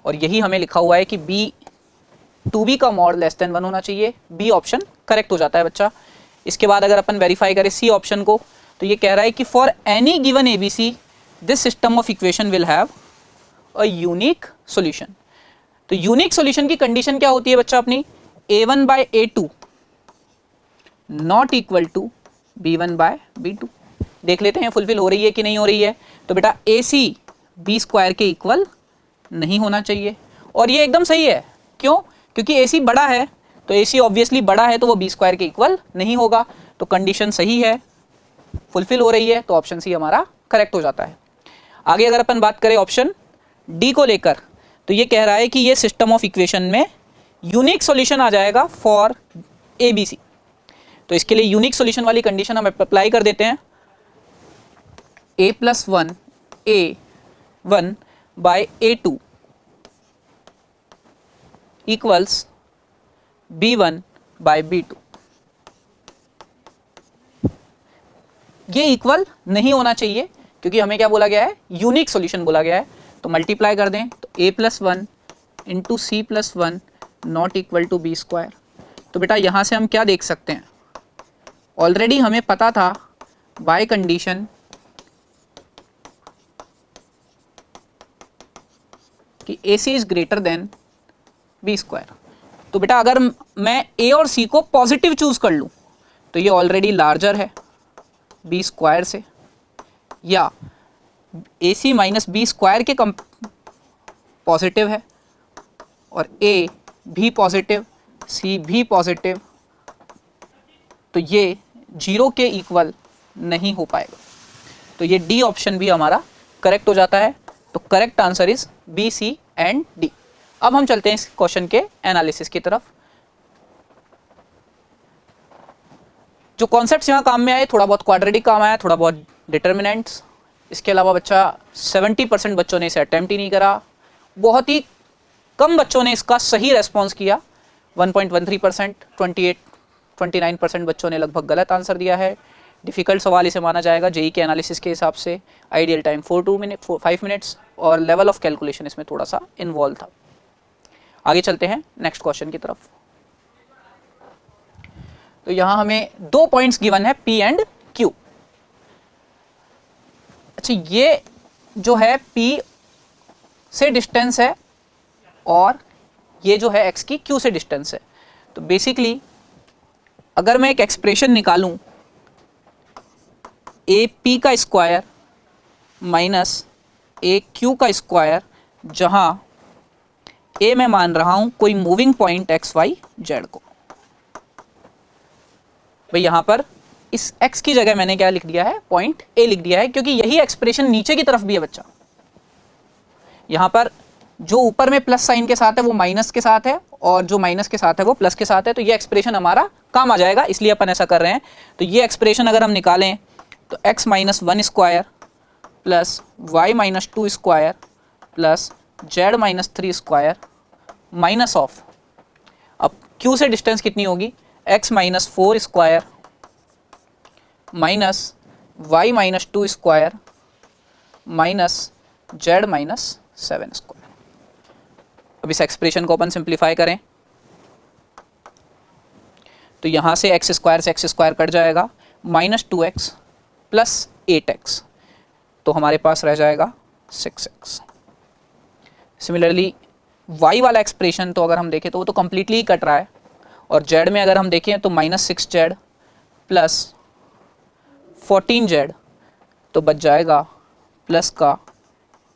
और यही हमें लिखा हुआ है कि b2b का मॉड लेस देन 1 होना चाहिए। बी ऑप्शन करेक्ट हो जाता है बच्चा। इसके बाद अगर अपन वेरीफाई करें सी ऑप्शन को, तो ये कह रहा है कि for any given ABC this system of equation will have a unique solution. तो यूनिक सॉल्यूशन की कंडीशन क्या होती है बच्चा अपनी, a1/a2 not equal to b1/b2। देख लेते हैं फुलफिल हो रही है कि नहीं हो रही है। तो बेटा ए सी बी स्क्वायर के इक्वल नहीं होना चाहिए, और ये एकदम सही है। क्यों? क्योंकि ए सी बड़ा है, तो ए सी ऑब्वियसली बड़ा है, तो वो बी स्क्वायर के इक्वल नहीं होगा। तो कंडीशन सही है, फुलफिल हो रही है, तो ऑप्शन सी हमारा करेक्ट हो जाता है। आगे अगर अपन बात करें ऑप्शन डी को लेकर, तो ये कह रहा है कि ये सिस्टम ऑफ इक्वेशन में यूनिक सॉल्यूशन आ जाएगा फॉर ए बी सी। तो इसके लिए यूनिक सॉल्यूशन वाली कंडीशन हम अप्लाई कर देते हैं। a plus one A one by A2 equals B1 by B2। ये इक्वल नहीं होना चाहिए, क्योंकि हमें क्या बोला गया है, यूनिक सॉल्यूशन बोला गया है। तो मल्टीप्लाई कर दें, तो a plus one into C plus one not equal to B square. तो बेटा यहाँ से हम क्या देख सकते हैं, ऑलरेडी हमें पता था बाय कंडीशन कि A C is greater than B square. तो बेटा अगर मैं ए और सी को पॉजिटिव चूज कर लूँ, तो ये ऑलरेडी लार्जर है बी स्क्वायर से, या ए सी माइनस बी स्क्वायर के कम पॉजिटिव है, और ए भी पॉजिटिव सी भी पॉजिटिव, तो ये जीरो के इक्वल नहीं हो पाएगा। तो ये डी ऑप्शन भी हमारा करेक्ट हो जाता है। तो correct answer is B C and D. अब हम चलते हैं इस क्वेश्चन के एनालिसिस की तरफ। जो कॉन्सेप्ट्स यहाँ काम में आए, थोड़ा बहुत क्वाड्रेटिक काम आया, थोड़ा बहुत डिटर्मिनेंट्स। इसके अलावा बच्चा 70% बच्चों ने इसे अटेम्प्ट ही नहीं करा। बहुत ही कम बच्चों ने इसका सही रेस्पॉन्स किया, 1.13%। 29% बच्चों ने लगभग गलत आंसर दिया है। डिफ़िकल्ट सवाल इसे माना जाएगा जेई के एनालिसिस के हिसाब से। आइडियल टाइम 5 मिनट्स, और लेवल ऑफ कैलकुलेशन इसमें थोड़ा सा इन्वॉल्व था। आगे चलते हैं नेक्स्ट क्वेश्चन की तरफ। तो यहाँ हमें 2 पॉइंट्स गिवन है P एंड Q। अच्छा, ये जो है P से डिस्टेंस है, और ये जो है X की Q से डिस्टेंस है। तो बेसिकली अगर मैं एक एक्सप्रेशन निकालूं, ए पी का स्क्वायर माइनस ए क्यू का स्क्वायर, जहां ए मैं मान रहा हूं कोई moving point X Y Z को। भाई यहां पर इस एक्स की जगह मैंने क्या लिख दिया है, पॉइंट ए लिख दिया है, क्योंकि यही एक्सप्रेशन नीचे की तरफ भी है बच्चा। यहां पर जो ऊपर में प्लस साइन के साथ है वो माइनस के साथ है, और जो माइनस के साथ है वो प्लस के साथ है। तो ये एक्सप्रेशन हमारा काम आ जाएगा, इसलिए अपन ऐसा कर रहे हैं। तो ये एक्सप्रेशन अगर हम निकालें, तो x minus one square plus Y minus two square plus Z minus three square minus of, अब q से डिस्टेंस कितनी होगी, x minus four square minus Y minus two square minus Z minus seven square. अब इस expression को अपन simplify करें, तो यहां से एक्स स्क्वायर कट जाएगा, माइनस 2x प्लस 8x, तो हमारे पास रह जाएगा 6x। सिमिलरली y वाला एक्सप्रेशन तो अगर हम देखें तो वो तो कंप्लीटली ही कट रहा है, और z में अगर हम देखें तो माइनस 6z प्लस 14z, तो बच जाएगा प्लस का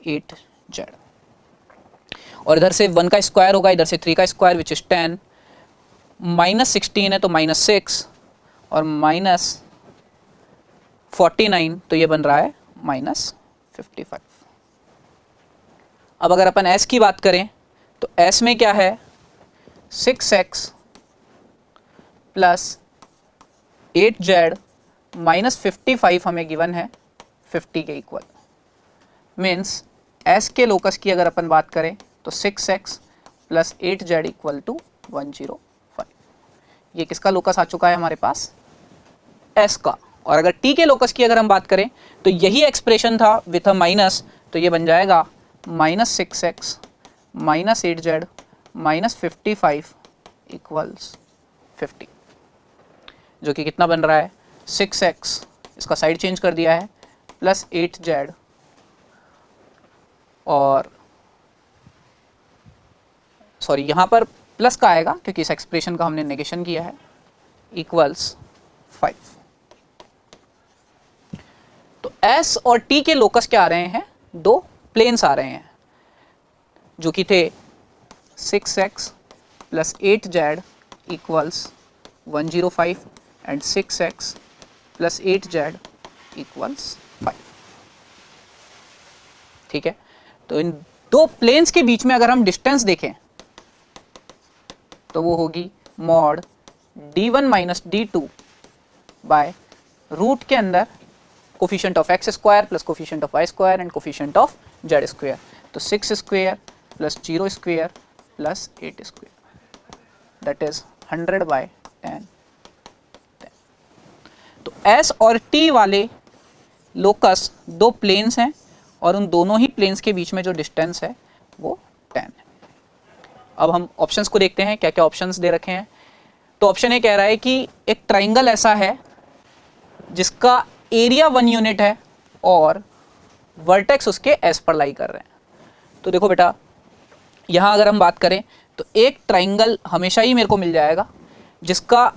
8z। और इधर से 1 का स्क्वायर होगा, इधर से 3 का स्क्वायर विच इज 10, माइनस 16 है तो माइनस 6, और माइनस 49, तो ये बन रहा है माइनस 55। अब अगर अपन s की बात करें, तो s में क्या है, 6x प्लस 8z माइनस 55 हमें गिवन है 50 के इक्वल। मीन्स s के लोकस की अगर अपन बात करें तो 6x plus 8z equal to 105। ये किसका लोकस आ चुका है हमारे पास, s का। और अगर t के लोकस की अगर हम बात करें तो यही एक्सप्रेशन था विथ अ माइनस, तो ये बन जाएगा minus 6x minus 8z minus 55 equals 50, जो कि कितना बन रहा है, 6x, इसका साइड चेंज कर दिया है, प्लस 8z, और सॉरी यहाँ पर प्लस का आएगा क्योंकि इस एक्सप्रेशन का हमने नेगेशन किया है, इक्वल्स 5। एस और टी के लोकस क्या आ रहे हैं, दो प्लेन्स आ रहे हैं जो कि थे 6x plus 8z equals 105 and 6x plus 8z equals 5। ठीक है, तो इन दो प्लेन्स के बीच में अगर हम डिस्टेंस देखें तो वो होगी mod d1 minus d2 bye root के अंदर coefficient of X square plus coefficient of Y square and coefficient of Z square. तो 6 square plus 0 square plus 8 square that is 100 by 10। तो एस और टी वाले लोकस दो planes हैं और उन दोनों ही प्लेन्स के बीच में जो डिस्टेंस है वो 10 है। अब हम ऑप्शंस को देखते हैं, क्या क्या ऑप्शंस दे रखे हैं। तो ऑप्शन ए कह रहा है कि एक ट्राइंगल ऐसा है जिसका एरिया 1 यूनिट है और वर्टेक्स उसके एस पर लाई कर रहे हैं। तो देखो बेटा, यहाँ अगर हम बात करें तो एक ट्राइंगल हमेशा ही मेरे को मिल जाएगा जिसका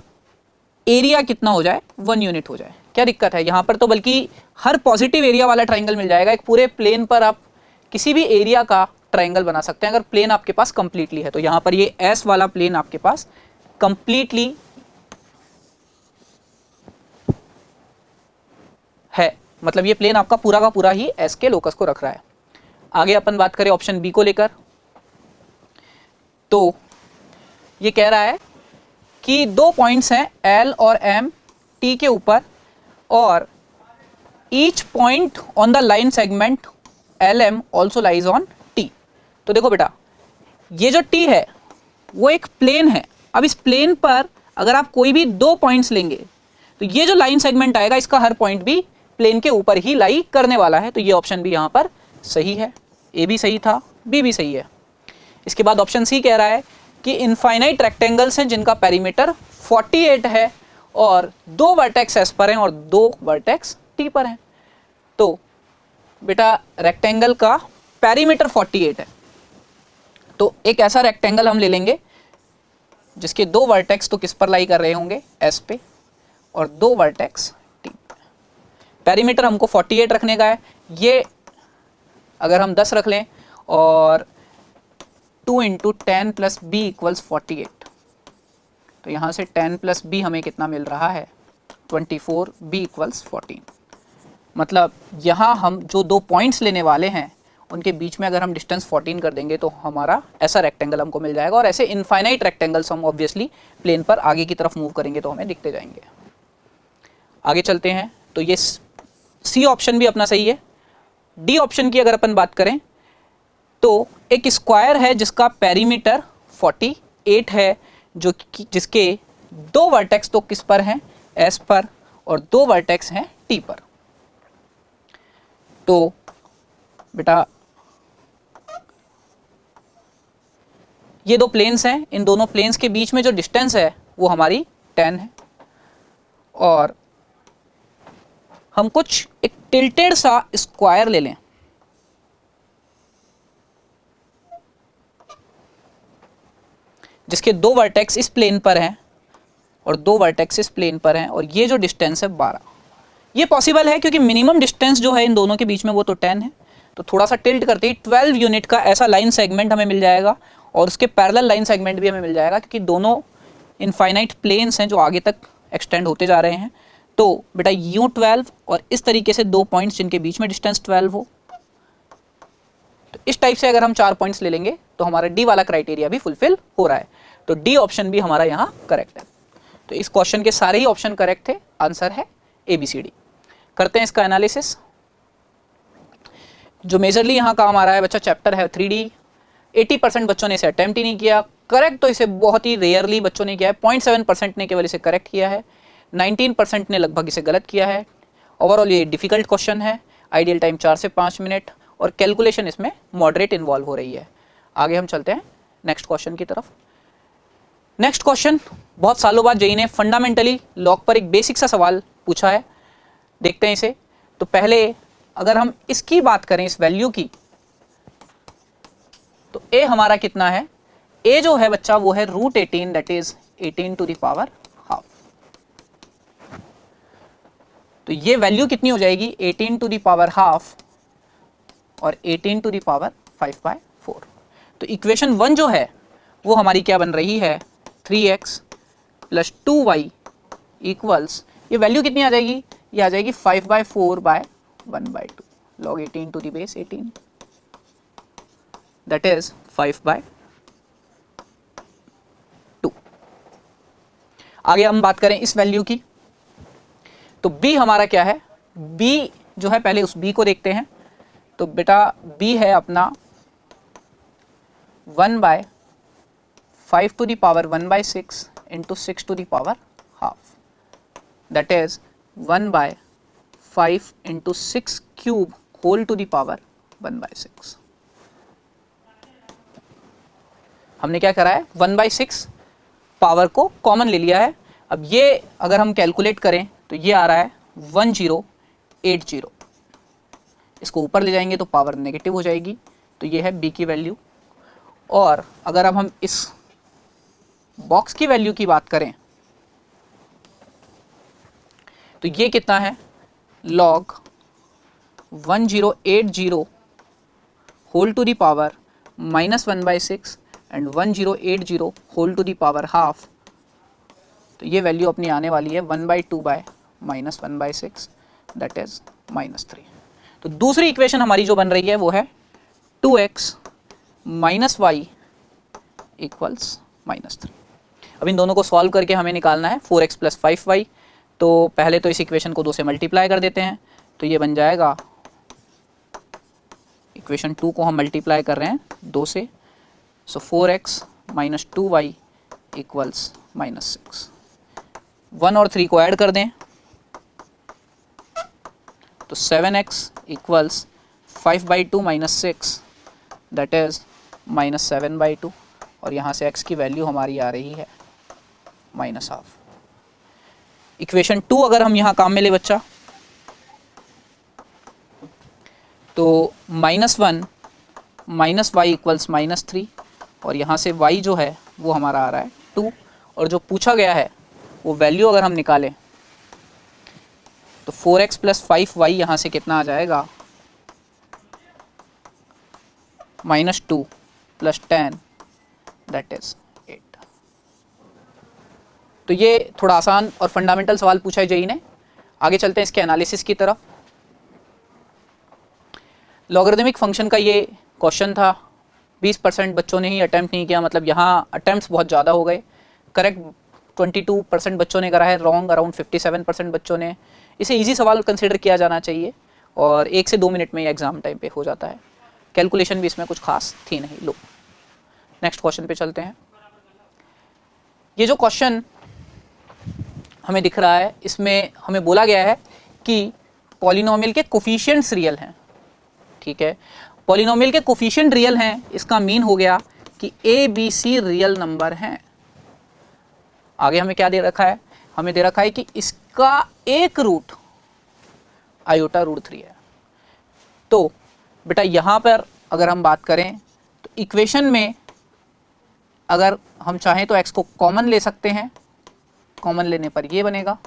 एरिया कितना हो जाए, 1 यूनिट हो जाए। क्या दिक्कत है यहाँ पर, तो बल्कि हर पॉजिटिव एरिया वाला ट्राइंगल मिल जाएगा। एक पूरे प्लेन पर आप किसी भी एरिया का ट्राइंगल बना सकते हैं अगर प्लेन आपके पास कंप्लीटली है। तो यहाँ पर ये एस वाला प्लेन आपके पास कंप्लीटली है, मतलब ये प्लेन आपका पूरा का पूरा ही एस के लोकस को रख रहा है। आगे अपन बात करें ऑप्शन बी को लेकर, तो ये कह रहा है कि दो पॉइंट्स हैं एल और एम टी के ऊपर और each point on the line segment L am also lies on T. तो देखो बेटा, ये जो टी है वो एक प्लेन है। अब इस प्लेन पर अगर आप कोई भी दो पॉइंट्स लेंगे तो ये जो लाइन सेगमेंट आएगा इसका हर पॉइंट भी प्लेन के ऊपर ही लाई करने वाला है। तो ये ऑप्शन भी यहाँ पर सही है, ए भी सही था, बी भी सही है। इसके बाद ऑप्शन सी कह रहा है कि इनफाइनाइट रेक्टेंगल्स हैं जिनका पेरीमीटर 48 है और दो वर्टेक्स एस पर हैं और दो वर्टेक्स टी पर हैं। तो बेटा रेक्टेंगल का पेरीमीटर 48 है, तो एक ऐसा रेक्टेंगल हम ले लेंगे जिसके दो वर्टेक्स तो किस पर लाई कर रहे होंगे, एस पे, और दो वर्टेक्स टी पे। पेरीमीटर हमको 48 रखने का है। ये अगर हम 10 रख लें और 2 इंटू 10 प्लस बी इक्वल्स 48, तो यहाँ से 10 प्लस बी हमें कितना मिल रहा है, 24, बी इक्वल्स 14। मतलब यहाँ हम जो दो पॉइंट्स लेने वाले हैं उनके बीच में अगर हम डिस्टेंस 14 कर देंगे तो हमारा ऐसा रेक्टेंगल हमको मिल जाएगा। और ऐसे इनफाइनाइट रेक्टेंगल्स हम ऑब्वियसली प्लेन पर आगे की तरफ मूव करेंगे तो हमें दिखते जाएंगे। आगे चलते हैं, तो ये सी ऑप्शन भी अपना सही है। डी ऑप्शन की अगर अपन बात करें तो एक स्क्वायर है जिसका पेरीमीटर 48 है, जो जिसके दो वर्टेक्स तो किस पर हैं, एस पर, और दो वर्टेक्स हैं टी पर। तो बेटा ये दो प्लेन्स हैं, इन दोनों प्लेन्स के बीच में जो डिस्टेंस है वो हमारी 10 है और हम कुछ एक टिल्टेड सा स्क्वायर ले लें। जिसके दो वर्टेक्स इस प्लेन पर हैं और दो वर्टेक्स इस प्लेन पर हैं और ये जो डिस्टेंस है 12। ये पॉसिबल है क्योंकि मिनिमम डिस्टेंस जो है इन दोनों के बीच में वो तो 10 है। तो थोड़ा सा टिल्ट करते ही 12 यूनिट का ऐसा लाइन सेगमेंट हमें मिल जाएगा और उसके पैरेलल लाइन सेगमेंट भी हमें मिल जाएगा क्योंकि दोनों इनफाइनाइट प्लेन्स हैं जो आगे तक एक्सटेंड होते जा रहे हैं। तो बेटा U12 और इस तरीके से दो पॉइंट्स जिनके बीच में डिस्टेंस 12 हो, तो इस टाइप से अगर हम 4 पॉइंट्स ले लेंगे तो हमारा डी वाला क्राइटेरिया भी फुलफिल हो रहा है। तो डी ऑप्शन भी हमारा यहाँ करेक्ट है। तो इस क्वेश्चन के सारे ही ऑप्शन करेक्ट थे, आंसर है ABCD। करते हैं इसका एनालिसिस। जो मेजरली यहाँ काम आ रहा है बच्चा, चैप्टर है 3D। 80% बच्चों ने इसे अटेम्प्ट ही नहीं किया। करेक्ट तो इसे बहुत ही रेयरली बच्चों ने किया है। 0.7% ने केवल इसे करेक्ट किया है। 19% ने लगभग इसे गलत किया है। ओवरऑल ये डिफिकल्ट क्वेश्चन है। आइडियल टाइम 4 से 5 मिनट और कैलकुलेशन इसमें मॉडरेट इन्वॉल्व हो रही है। आगे हम चलते हैं नेक्स्ट क्वेश्चन की तरफ। नेक्स्ट क्वेश्चन बहुत सालों बाद जेईई ने फंडामेंटली लॉग पर एक बेसिक सा सवाल पूछा है। देखते हैं इसे। तो पहले अगर हम इसकी बात करें, इस वैल्यू की, तो a हमारा कितना है, a जो है बच्चा वो है √18 that is 18 to the power half. तो ये वैल्यू कितनी हो जाएगी 18 टू द पावर हाफ और 18 टू द पावर 5/4। तो इक्वेशन 1 जो है वो हमारी क्या बन रही है 3x प्लस 2y इक्वल्स, ये वैल्यू कितनी आ जाएगी, ये आ जाएगी 5/4/1/2 log 18 to the base 18, that is 5/2। आगे हम बात करें इस वैल्यू की, तो b हमारा क्या है, b जो है पहले उस b को देखते हैं। तो बेटा b है अपना 1/5 to the power 1/6 into 6 to the power half, that is 1/5 into 6 cube whole to the power 1/6। हमने क्या करा है 1/6 पावर को कॉमन ले लिया है। अब ये अगर हम कैलकुलेट करें तो ये आ रहा है 1080, इसको ऊपर ले जाएंगे तो पावर नेगेटिव हो जाएगी, तो ये है b की वैल्यू। और अगर अब हम इस बॉक्स की वैल्यू की बात करें तो ये कितना है log 1080 whole to the power -1/6 and 1080 whole to the power half, तो ये वैल्यू अपनी आने वाली है 1/2/-1/6 दैट इज -3। तो दूसरी इक्वेशन हमारी जो बन रही है वो है 2x माइनस वाई इक्वल्स -3। अब इन दोनों को सॉल्व करके हमें निकालना है 4x प्लस 5y। तो पहले तो इस इक्वेशन को 2 से मल्टीप्लाई कर देते हैं, तो ये बन जाएगा, इक्वेशन 2 को हम मल्टीप्लाई कर रहे हैं 2 से, सो 4x माइनस 2y इक्वल्स -6। 1 और 3 को ऐड कर दें तो 7x इक्वल्स 5/2 -6 दैट इज -7/2, और यहाँ से x की वैल्यू हमारी आ रही है -12। इक्वेशन 2 अगर हम यहाँ काम में ले बच्चा तो -1 माइनस y इक्वल्स -3, और यहाँ से y जो है वो हमारा आ रहा है 2, और जो पूछा गया है वो वैल्यू अगर हम निकालें तो 4x प्लस 5y यहाँ से कितना आ जाएगा -2 प्लस 10 दैट इज 8। तो ये थोड़ा आसान और फंडामेंटल सवाल पूछा है जेई ने। आगे चलते हैं इसके एनालिसिस की तरफ। लॉगरिदमिक फंक्शन का ये क्वेश्चन था, 20% बच्चों ने ही अटैम्प्ट नहीं किया, मतलब यहाँ अटैम्प्ट्स बहुत ज़्यादा हो गए। करेक्ट 22% बच्चों ने करा है, रॉन्ग अराउंड 57% बच्चों ने। इसे इजी सवाल कंसिडर किया जाना चाहिए, और 1 से 2 मिनट में एग्जाम टाइम पे हो जाता है। कैलकुलेशन भी इसमें कुछ खास थी नहीं। लो नेक्स्ट क्वेश्चन पे चलते हैं। ये जो क्वेश्चन हमें दिख रहा है इसमें हमें बोला गया है कि पॉलिनोमियल के कोफिशिएंट्स रियल हैं, ठीक है। पॉलिनोमियल के कोफिशिएंट रियल हैं, इसका मीन हो गया कि A B C real number हैं। आगे हमें क्या दे रखा है, हमें दे रखा है कि इसका एक रूट आयोटा रूट 3 है। तो बेटा यहाँ पर अगर हम बात करें तो इक्वेशन में अगर हम चाहें तो x को कॉमन ले सकते हैं, कॉमन लेने पर ये बनेगा,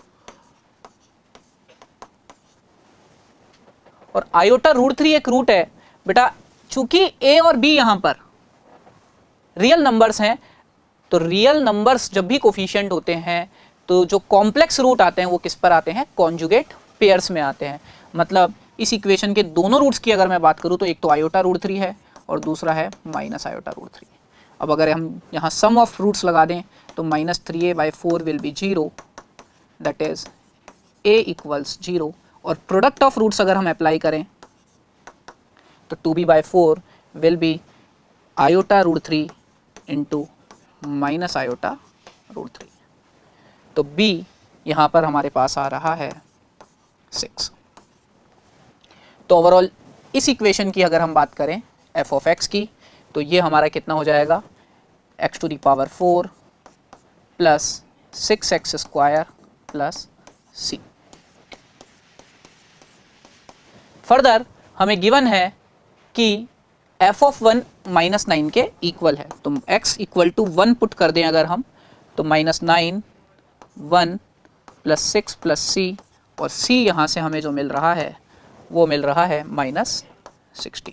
और आयोटा रूट 3 एक रूट है। बेटा चूंकि a और b यहां पर रियल नंबर्स हैं, तो रियल नंबर्स जब भी कोफिशिएंट होते हैं तो जो कॉम्प्लेक्स रूट आते हैं वो किस पर आते हैं, कॉन्जुगेट पेयर्स में आते हैं। मतलब इस इक्वेशन के दोनों रूट्स की अगर मैं बात करूं तो एक तो आयोटा रूट 3 है और दूसरा है माइनस आयोटा रूट 3। अब अगर हम यहाँ सम ऑफ रूट्स लगा दें तो -3a/4 will be 0 that is a equals 0, और प्रोडक्ट ऑफ रूट्स अगर हम अप्लाई करें तो 2b/4 will be iota root 3 into minus iota root 3। तो b यहाँ पर हमारे पास आ रहा है 6। तो ओवरऑल इस इक्वेशन की अगर हम बात करें f ऑफ x की, तो ये हमारा कितना हो जाएगा x to the power 4 plus 6x square plus c। Further हमें गिवन है कि f ऑफ 1 -9 के इक्वल है, तो x इक्वल टू 1 पुट कर दें अगर हम, तो -9 1 प्लस 6 प्लस c और c यहाँ से हमें जो मिल रहा है वो मिल रहा है -16।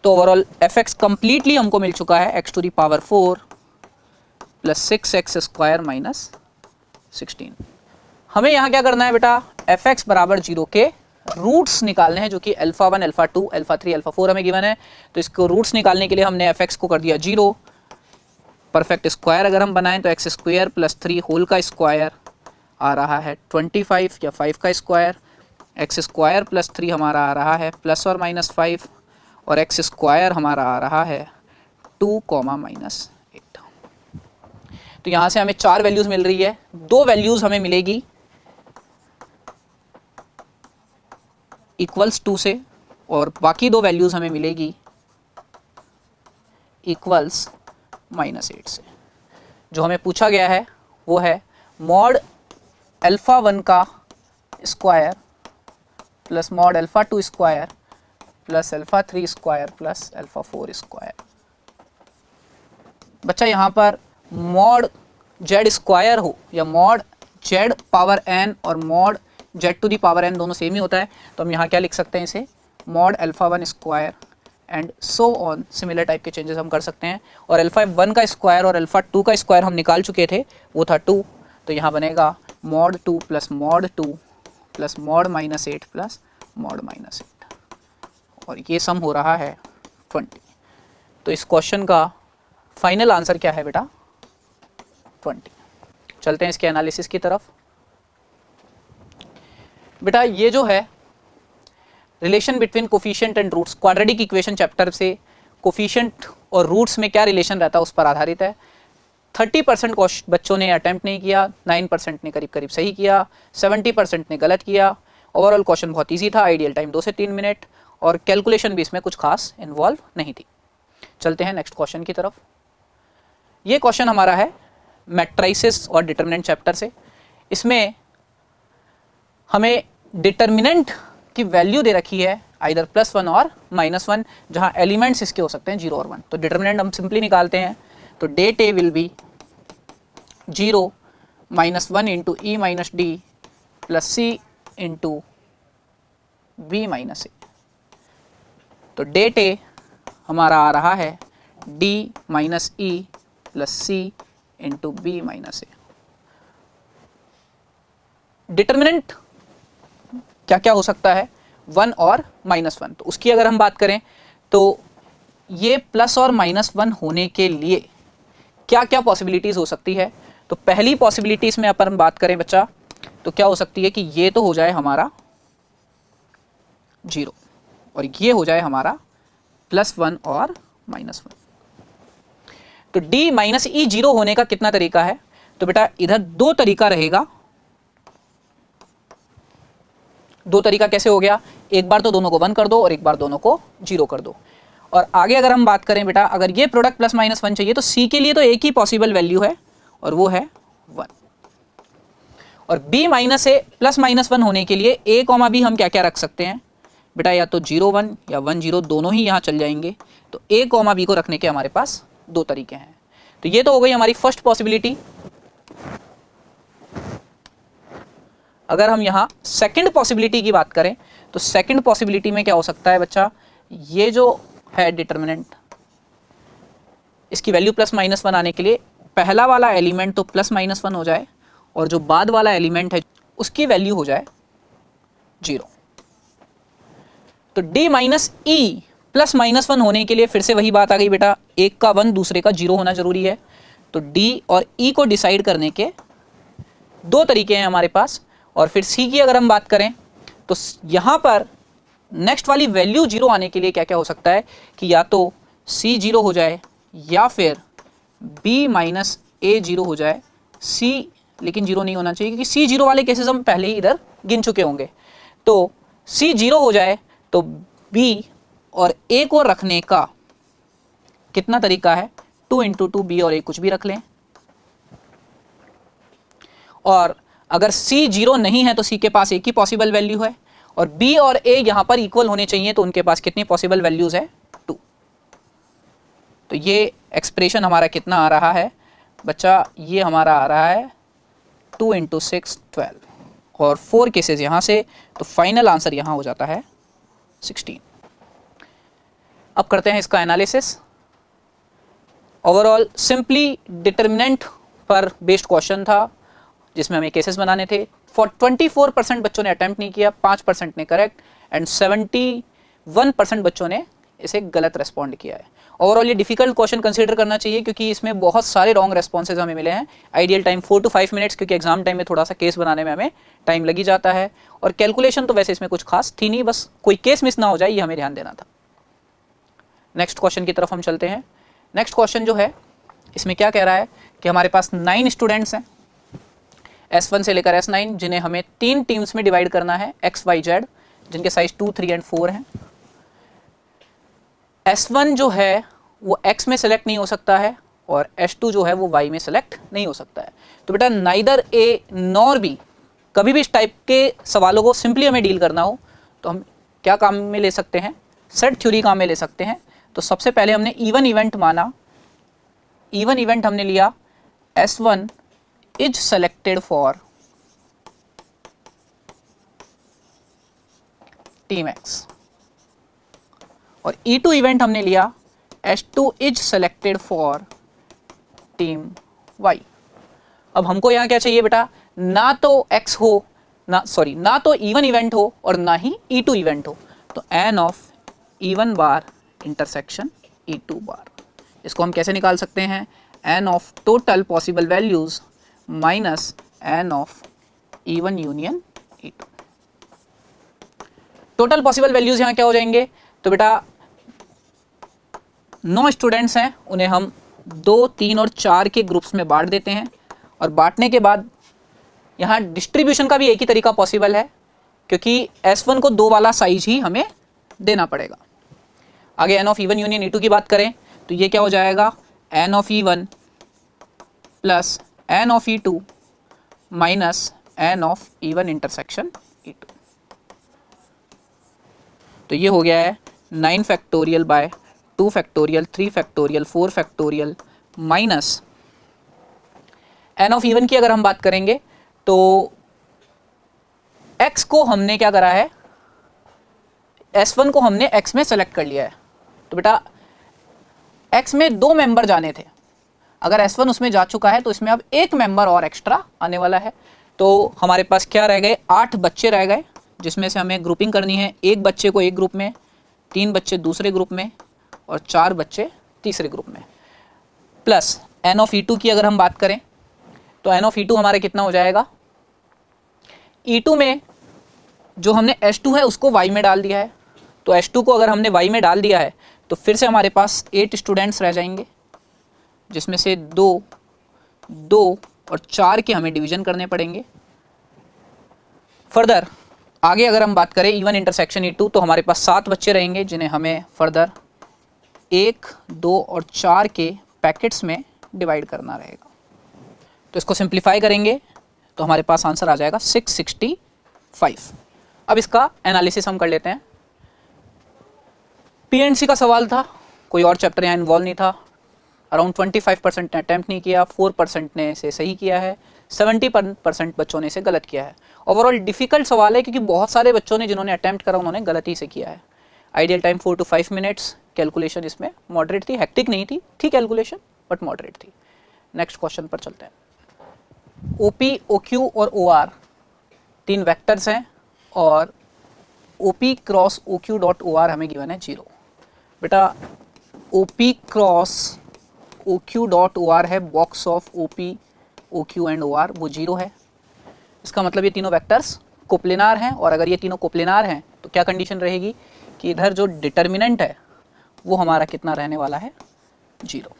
तो ओवरऑल fx कंप्लीटली हमको मिल चुका है x⁴ plus 6x square minus 16। हमें यहाँ क्या करना है बेटा, fx बराबर 0 के रूट्स निकालने हैं, जो कि α1, α2, α3, α4 हमें गिवन है। तो इसको रूट्स निकालने के लिए हमने fx को कर दिया 0। परफेक्ट स्क्वायर अगर हम बनाएं तो x² प्लस 3 होल का स्क्वायर आ रहा है 25 या 5 का स्क्वायर, x² प्लस 3 हमारा आ रहा है ±5 और x² हमारा आ रहा है 2, -8। तो यहाँ से हमें 4 वैल्यूज़ मिल रही है, 2 वैल्यूज़ हमें मिलेगी =2 से और बाकी 2 वैल्यूज़ हमें मिलेगी =8 से। जो हमें पूछा गया है वो है मॉड α1 का square plus mod α2 square plus α3 square plus α4 square. बच्चा यहाँ पर मॉड z स्क्वायर हो या मॉड z पावर n और मॉड z⁴ n दोनों सेम ही होता है, तो हम यहाँ क्या लिख सकते हैं इसे, mod α1 square and so on, similar type के चेंजेस हम कर सकते हैं। और α1 का स्क्वायर और α2 का स्क्वायर हम निकाल चुके थे, वो था 2, तो यहाँ बनेगा mod 2 plus mod 2 plus mod -8 plus mod -8 और ये सम हो रहा है 20। तो इस क्वेश्चन का फाइनल आंसर क्या है बेटा, 20। चलते हैं इसके एनालिसिस की तरफ। बेटा ये जो है relation between coefficient and roots, quadratic equation chapter से कोफिशिएंट और रूट्स में क्या रिलेशन रहता है उस पर आधारित है। 30% बच्चों ने अटेम्प्ट नहीं किया, 9% ने करीब करीब सही किया, 70% ने गलत किया। ओवरऑल क्वेश्चन बहुत ईजी था, आइडियल टाइम 2 से 3 मिनट और कैलकुलेशन भी इसमें कुछ खास इन्वॉल्व नहीं थी। चलते हैं नेक्स्ट क्वेश्चन की तरफ। ये क्वेश्चन हमारा है मैट्रिसेस और डिटर्मिनेंट चैप्टर से। इसमें हमें डिटर्मिनेंट की वैल्यू दे रखी है आइदर +1 और -1, जहां एलिमेंट्स इसके हो सकते हैं 0 और 1। तो डिटर्मिनेंट हम सिंपली निकालते हैं, तो det A will be 0 -1 into E minus D plus C into B minus A. तो डेट ए हमारा आ रहा है D minus E plus C into B minus A. Determinant क्या क्या हो सकता है, 1 और -1। तो उसकी अगर हम बात करें तो ये प्लस और -1 होने के लिए क्या क्या पॉसिबिलिटीज़ हो सकती है। तो पहली पॉसिबिलिटीज़ में अपन बात करें बच्चा, तो क्या हो सकती है कि ये तो हो जाए हमारा 0 और ये हो जाए हमारा +1 और -1। तो d माइनस ई 0 होने का कितना तरीका है, तो बेटा इधर 2 तरीका रहेगा। 2 तरीका कैसे हो गया, एक बार तो दोनों को 1 कर दो और एक बार दोनों को 0 कर दो। और आगे अगर हम बात करें बेटा, अगर ये प्रोडक्ट +-1 चाहिए तो c के लिए तो एक ही पॉसिबल वैल्यू है और वो है 1। और b माइनस ए +-1 होने के लिए a, b हम क्या क्या रख सकते हैं बेटा, या तो 0 1 या 1 0 दोनों ही यहाँ चल जाएंगे। तो a, b को रखने के हमारे पास 2 तरीके हैं। तो ये तो हो गई हमारी फर्स्ट पॉसिबिलिटी। अगर हम यहाँ सेकंड पॉसिबिलिटी की बात करें तो सेकंड पॉसिबिलिटी में क्या हो सकता है बच्चा, ये जो है डिटर्मिनेंट, इसकी वैल्यू +-1 आने के लिए पहला वाला एलिमेंट तो +-1 हो जाए और जो बाद वाला एलिमेंट है उसकी वैल्यू हो जाए 0। तो d माइनस ई +-1 होने के लिए फिर से वही बात आ गई बेटा, एक का 1 दूसरे का 0 होना जरूरी है। तो d और e को डिसाइड करने के 2 तरीके हैं हमारे पास। और फिर c की अगर हम बात करें तो यहाँ पर नेक्स्ट वाली वैल्यू 0 आने के लिए क्या क्या हो सकता है कि या तो c 0 हो जाए या फिर b माइनस a 0 हो जाए। c लेकिन 0 नहीं होना चाहिए क्योंकि c 0 वाले केसेस हम पहले ही इधर गिन चुके होंगे। तो c 0 हो जाए तो b और a को रखने का कितना तरीका है, 2 × 2 b और a कुछ भी रख लें। और अगर c 0 नहीं है तो c के पास एक ही पॉसिबल वैल्यू है और b और a यहाँ पर इक्वल होने चाहिए, तो उनके पास कितनी पॉसिबल वैल्यूज है, 2। तो ये एक्सप्रेशन हमारा कितना आ रहा है बच्चा, ये हमारा आ रहा है 2 इंटू 6 12 और 4 केसेस यहाँ से, तो फाइनल आंसर यहाँ हो जाता है 16। अब करते हैं इसका एनालिसिस। ओवरऑल सिंपली डिटर्मिनेंट पर बेस्ड क्वेश्चन था जिसमें हमें केसेस बनाने थे। 24% बच्चों ने अटेम्प्ट नहीं किया, 5% ने करेक्ट एंड 71% बच्चों ने इसे गलत रेस्पॉन्ड किया है। ओवरऑल ये डिफिकल्ट क्वेश्चन कंसीडर करना चाहिए क्योंकि इसमें बहुत सारे रॉन्ग रेस्पॉन्सेज हमें मिले हैं। आइडियल टाइम 4 to 5 मिनट्स, क्योंकि एग्जाम टाइम में थोड़ा सा केस बनाने में हमें टाइम लगी जाता है, और कैलकुलेशन तो वैसे इसमें कुछ खास थी नहीं, बस कोई केस मिस ना हो जाए ये हमें ध्यान देना था। नेक्स्ट क्वेश्चन की तरफ हम चलते हैं। नेक्स्ट क्वेश्चन जो है इसमें क्या कह रहा है कि हमारे पास 9 स्टूडेंट्स हैं S1 से लेकर S9, जिन्हें हमें 3 टीम्स में डिवाइड करना है X, Y, Z, जिनके साइज 2, 3 एंड 4 हैं। S1 जो है वो X में सेलेक्ट नहीं हो सकता है और S2 जो है वो Y में सेलेक्ट नहीं हो सकता है। तो बेटा नाइदर A नॉर B, कभी भी इस टाइप के सवालों को सिंपली हमें डील करना हो तो हम क्या काम में ले सकते हैं, सेट थ्योरी काम में ले सकते हैं। तो सबसे पहले हमने इवन इवेंट माना, इवन इवेंट हमने लिया S1 is selected for team X, और E2 इवेंट हमने लिया S2 is selected for team Y। अब हमको यहाँ क्या चाहिए बेटा, ना तो X हो ना तो इवन इवेंट हो और ना ही E2 इवेंट हो, तो n of E1 bar intersection E2 बार। इसको हम कैसे निकाल सकते हैं, n of total possible values minus n of E1 union E2। Total possible values यहाँ क्या हो जाएंगे, तो बेटा 9 स्टूडेंट्स हैं, उन्हें हम 2, 3 और 4 के ग्रुप्स में बांट देते हैं, और बांटने के बाद यहाँ डिस्ट्रीब्यूशन का भी एक ही तरीका पॉसिबल है क्योंकि S1 को 2 वाला साइज ही हमें देना पड़ेगा। आगे n of E1 union E2 की बात करें तो ये क्या हो जाएगा, n of E1 plus n of E2 minus n of E1 intersection E2। तो ये हो गया है 9 factorial by 2 factorial 3 factorial 4 factorial minus n of E1 की अगर हम बात करेंगे तो x को हमने क्या करा है, S1 को हमने x में सेलेक्ट कर लिया है। तो बेटा x में 2 मेंबर जाने थे, अगर S1 उसमें जा चुका है तो इसमें अब 1 मेंबर और एक्स्ट्रा आने वाला है। तो हमारे पास क्या रह गए, 8 बच्चे रह गए, जिसमें से हमें ग्रुपिंग करनी है, 1 बच्चे को एक ग्रुप में, 3 बच्चे दूसरे ग्रुप में और 4 बच्चे तीसरे ग्रुप में। प्लस n ऑफ E2 की अगर हम बात करें तो n ऑफ E2 हमारा कितना हो जाएगा, E2 में जो हमने S2 है उसको Y में डाल दिया है, तो S2 को अगर हमने Y में डाल दिया है तो फिर से हमारे पास 8 स्टूडेंट्स रह जाएंगे, जिसमें से 2, 2 और 4 के हमें डिवीजन करने पड़ेंगे। फर्दर आगे अगर हम बात करें इवन इंटरसेक्शन E2 तो हमारे पास 7 बच्चे रहेंगे, जिन्हें हमें फर्दर 1, 2 और 4 के पैकेट्स में डिवाइड करना रहेगा। तो इसको सिंप्लीफाई करेंगे तो हमारे पास आंसर आ जाएगा 665। अब इसका एनालिसिस हम कर लेते हैं। PNC का सवाल था, कोई और चैप्टर यहाँ इन्वॉल्व नहीं था। अराउंड 25% ने अटैम्प्ट नहीं किया, 4% ने इसे सही किया है, 70% बच्चों ने इसे गलत किया है। ओवरऑल डिफिकल्ट सवाल है क्योंकि बहुत सारे बच्चों ने जिन्होंने अटैम्प्ट करा उन्होंने गलती से किया है। Ideal time 4 to 5 minutes, calculation इसमें मॉडरेट थी, हेक्टिक नहीं थी कैलकुलेशन बट मॉडरेट थी। नेक्स्ट क्वेश्चन पर चलते हैं। OP, OQ और OR 3 वेक्टर्स हैं और OP cross OQ dot OR हमें गिवन है 0। बेटा OP cross OQ dot OR है box of OP, OQ and OR, वो 0 है। इसका मतलब ये तीनों वेक्टर्स कोप्लेनार हैं, और अगर ये तीनों कोप्लेनार हैं तो क्या कंडीशन रहेगी कि इधर जो डिटर्मिनेंट है वो हमारा कितना रहने वाला है, 0।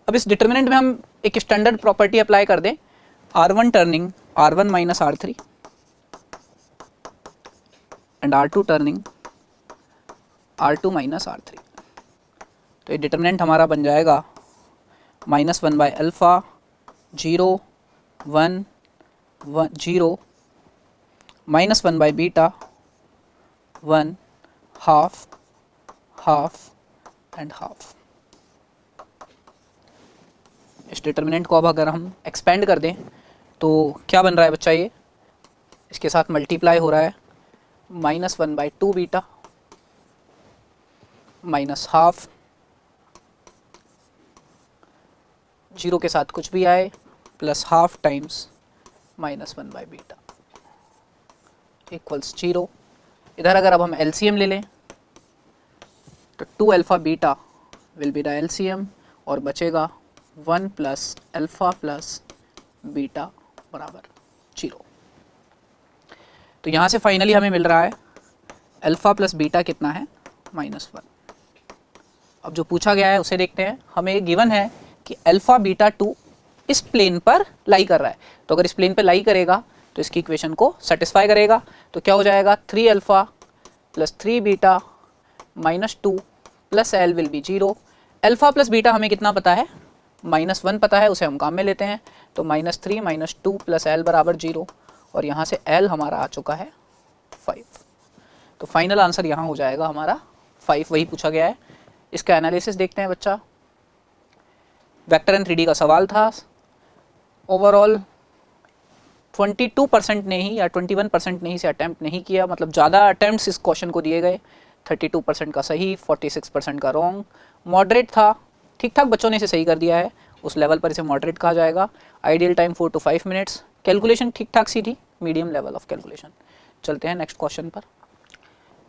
अब इस डिटर्मिनेंट में हम एक स्टैंडर्ड प्रॉपर्टी अप्लाई कर दें, R1 turning R1 minus R3 and R2 turning R2 minus R3। तो ये डिटर्मिनेंट हमारा बन जाएगा -1 bye alpha 0 1 0 -1 by beta 1 half half and half. इस डिटर्मिनेंट को अब अगर हम एक्सपेंड कर दें तो क्या बन रहा है बच्चा, ये इसके साथ मल्टीप्लाई हो रहा है, -1/2 बीटा माइनस हाफ, जीरो के साथ कुछ भी आए, plus half times -1 beta equals 0। इधर अगर अब हम एलसीएम ले लें तो 2 alpha beta will be the LCM और बचेगा 1 प्लस अल्फ़ा प्लस बीटा बराबर 0। तो यहाँ से फाइनली हमें मिल रहा है अल्फ़ा प्लस बीटा कितना है, -1। अब जो पूछा गया है उसे देखते हैं। हमें गिवन है कि अल्फ़ा बीटा 2 इस प्लेन पर लाई कर रहा है, तो अगर इस प्लेन पर लाई करेगा तो इसकी इक्वेशन को सेटिस्फाई करेगा। तो क्या हो जाएगा, 3 alpha plus 3 beta -2 plus L will be 0। Alpha plus beta हमें कितना पता है, -1 पता है, उसे हम काम में लेते हैं। तो -3 - 2 प्लस एल बराबर 0 और यहाँ से एल हमारा आ चुका है 5। तो फाइनल आंसर यहाँ हो जाएगा हमारा 5, वही पूछा गया है। इसका एनालिसिस देखते हैं बच्चा। वेक्टर एंड 3D का सवाल था। ओवरऑल 22% ने ही या 21% ने ही से अटैम्प्ट नहीं किया, मतलब ज़्यादा अटैम्प्ट्स इस क्वेश्चन को दिए गए। 32% का सही, 46% का रॉन्ग। मॉडरेट था, ठीक ठाक बच्चों ने इसे सही कर दिया है, उस लेवल पर इसे मॉडरेट कहा जाएगा। Ideal time 4 to 5 minutes. Calculation ठीक ठाक सी थी, मीडियम लेवल ऑफ कैलकुलेशन। चलते हैं नेक्स्ट क्वेश्चन पर।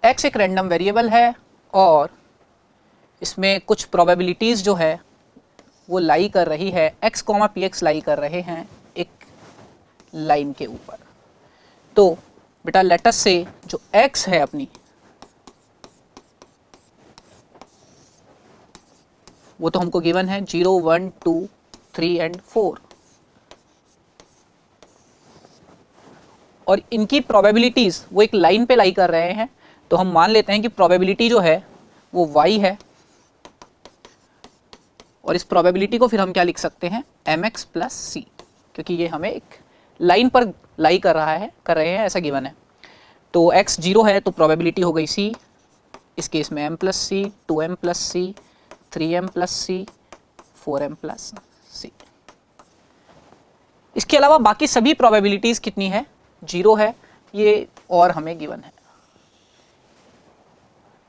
एक्स एक रैंडम वेरिएबल है और इसमें कुछ प्रोबेबिलिटीज़ जो है वो लाई कर रही है, x, px लाई कर रहे हैं एक लाइन के ऊपर। तो बेटा लेटस से जो x है अपनी, वो तो हमको गिवन है 0, 1, 2, 3 एंड 4, और इनकी प्रोबेबिलिटीज़ वो एक लाइन पे लाई कर रहे हैं। तो हम मान लेते हैं कि प्रोबेबिलिटी जो है वो y है, और इस प्रोबेबिलिटी को फिर हम क्या लिख सकते हैं, mx प्लस सी, क्योंकि ये हमें एक लाइन पर लाई कर रहे हैं ऐसा गिवन है। तो x 0 है तो प्रोबेबिलिटी हो गई c, इस केस में m प्लस सी, 2m प्लस सी, 3m प्लस सी, 4m प्लस सी। इसके अलावा बाकी सभी प्रोबेबिलिटीज़ कितनी है, 0 है, ये और हमें गिवन है।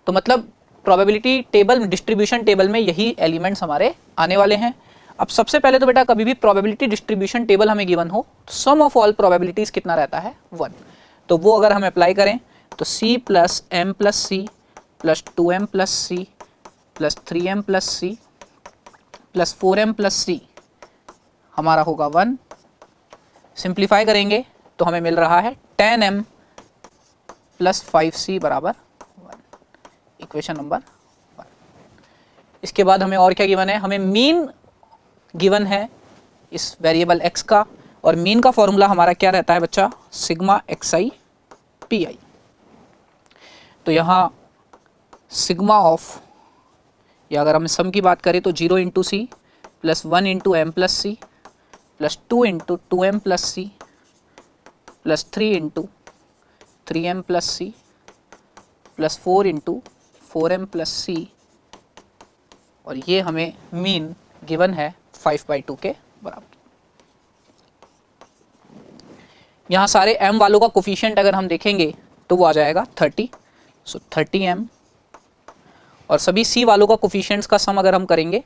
तो मतलब प्रोबेबिलिटी टेबल, डिस्ट्रीब्यूशन टेबल में यही एलिमेंट्स हमारे आने वाले हैं। अब सबसे पहले तो बेटा कभी भी प्रोबेबिलिटी डिस्ट्रीब्यूशन टेबल हमें गिवन हो तो सम ऑफ ऑल प्रोबेबिलिटीज़ कितना रहता है, 1। तो वो अगर हम अप्लाई करें तो c plus m plus C plus 2m plus C plus 3m plus C plus 4m plus C हमारा होगा 1। सिंप्लीफाई करेंगे तो हमें मिल रहा है 10m प्लस 5c बराबर 1, इक्वेशन नंबर 1। इसके बाद हमें और क्या गिवन है, हमें मीन गिवन है इस वेरिएबल x का, और मीन का फॉर्मूला हमारा क्या रहता है बच्चा, सिग्मा xi pi। तो यहाँ सिग्मा ऑफ, या अगर हम सम की बात करें तो 0 into C plus 1 into M plus C plus 2 into 2m plus C plus 3 into 3m plus C plus 4 into 4m plus C, और ये हमें मीन गिवन है 5/2 के बराबर। यहाँ सारे m वालों का कोफिशिएंट अगर हम देखेंगे तो वो आ जाएगा 30, सो 30m, और सभी c वालों का कोफिशिएंट्स का सम अगर हम करेंगे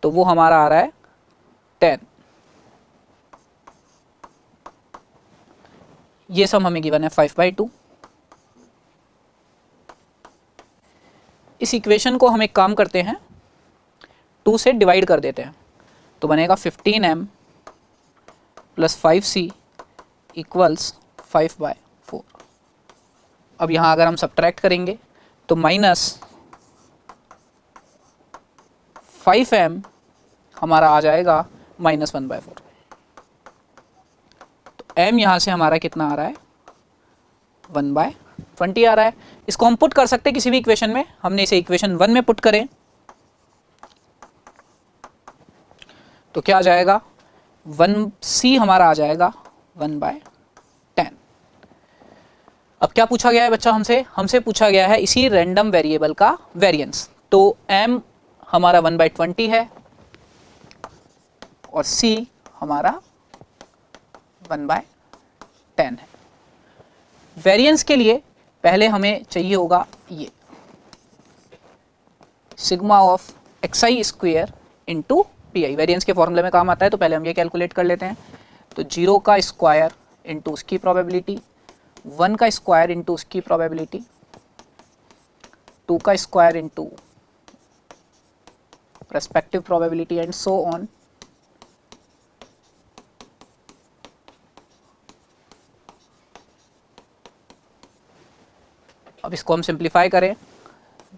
तो वो हमारा आ रहा है 10। ये सम हमें गिवन है 5/2। इस इक्वेशन को हम एक काम करते हैं, 2 से डिवाइड कर देते हैं, तो बनेगा 15m प्लस 5c इक्वल्स 5/4। अब यहाँ अगर हम सब्ट्रैक्ट करेंगे तो माइनस 5m हमारा आ जाएगा -1/4। तो m यहाँ से हमारा कितना आ रहा है, 1/20 आ रहा है। इसको हम पुट कर सकते हैं किसी भी इक्वेशन में। हमने इसे इक्वेशन 1 में पुट करें तो क्या आ जाएगा, 1c हमारा आ जाएगा 1/10। अब क्या पूछा गया है बच्चा हमसे पूछा गया है इसी रैंडम वेरिएबल का वेरिएंस। तो m हमारा 1/20 है और c हमारा 1/10 है। वेरिएंस के लिए पहले हमें चाहिए होगा ये sigma of xi square into P. Variance के फॉर्मूले में काम आता है, तो पहले हम ये कैलकुलेट कर लेते हैं। तो 0 का स्क्वायर इंटू उसकी प्रोबेबिलिटी, 1 का स्क्वायर इंटू उसकी प्रोबेबिलिटी, 2 का square into respective probability and so on. अब इसको हम सिंप्लीफाई करें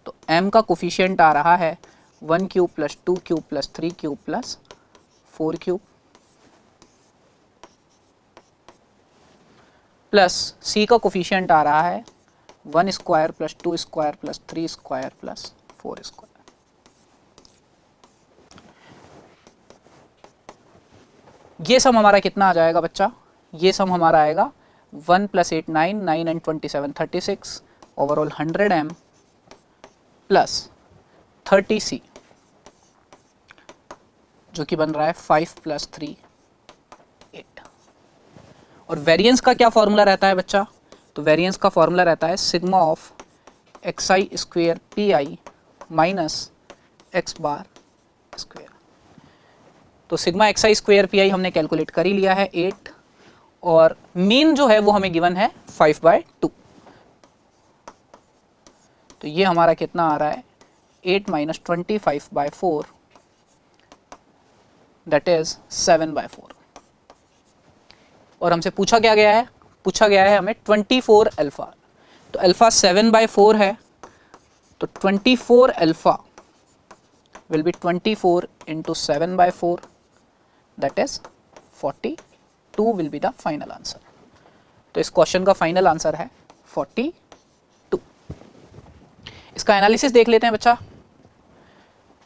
तो m का कोफिशिएंट आ रहा है 1 cube plus 2 cube plus 3 cube plus 4 cube, plus c का कोफिशिएंट आ रहा है 1 square plus 2 square plus 3 square plus 4 square. ये सम हमारा कितना आ जाएगा बच्चा? ये सम हमारा आएगा 1 + 8 9, 9 and 27 36, overall 100 m plus 30 c, जो कि बन रहा है 5 + 3 8। और वेरिएंस का क्या फॉर्मूला रहता है बच्चा? तो वेरिएंस का फॉर्मूला रहता है sigma of xi square pi minus x bar square. तो सिग्मा xi स्क्वायर pi हमने कैलकुलेट कर ही लिया है 8, और मीन जो है वो हमें गिवन है 5/2। तो ये हमारा कितना आ रहा है 8 - 25/4, दैट इज 7/4। और हमसे पूछा क्या गया है? पूछा गया है हमें 24 अल्फा। तो अल्फा 7/4 है, तो 24 alpha will be 24 × 7/4, that is 42 will be the final answer. तो इस क्वेश्चन का फाइनल आंसर है 42। इसका एनालिसिस देख लेते हैं बच्चा।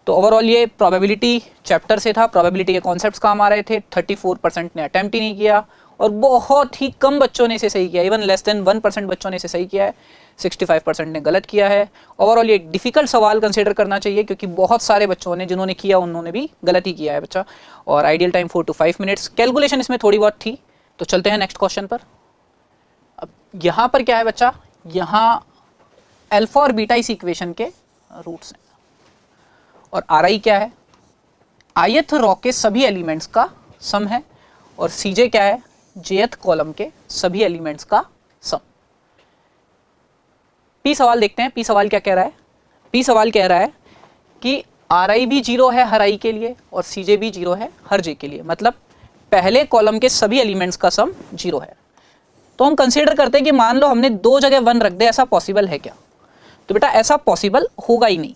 तो ओवरऑल ये प्रोबेबिलिटी चैप्टर से था, प्रोबेबिलिटी के कॉन्सेप्ट्स काम आ रहे थे। 34% ने अटेम्प्ट ही नहीं किया और बहुत ही कम बच्चों ने इसे सही किया, इवन लेस देन 1% बच्चों ने इसे सही किया है, 65% ने गलत किया है। ओवरऑल ये डिफिकल्ट सवाल कंसिडर करना चाहिए, क्योंकि बहुत सारे बच्चों ने जिन्होंने किया उन्होंने भी गलत ही किया है बच्चा। और ideal time 4 to 5 minutes. Calculation इसमें थोड़ी बहुत थी। तो चलते हैं नेक्स्ट क्वेश्चन पर। अब यहाँ पर क्या है बच्चा? यहाँ अल्फा और बीटा इस इक्वेशन के रूट्स हैं, और आर आई क्या है? ith रो के सभी एलिमेंट्स का सम है, और cj क्या है? jth कॉलम के सभी एलिमेंट्स का सम। p सवाल देखते हैं। p सवाल क्या कह रहा है? p सवाल कह रहा है कि ri भी 0 है हर i के लिए और cj भी 0 है हर j के लिए, मतलब पहले कॉलम के सभी एलिमेंट्स का सम 0 है। तो हम कंसीडर करते हैं कि मान लो हमने दो जगह 1 रख दे, ऐसा पॉसिबल है क्या? तो बेटा ऐसा पॉसिबल होगा ही नहीं,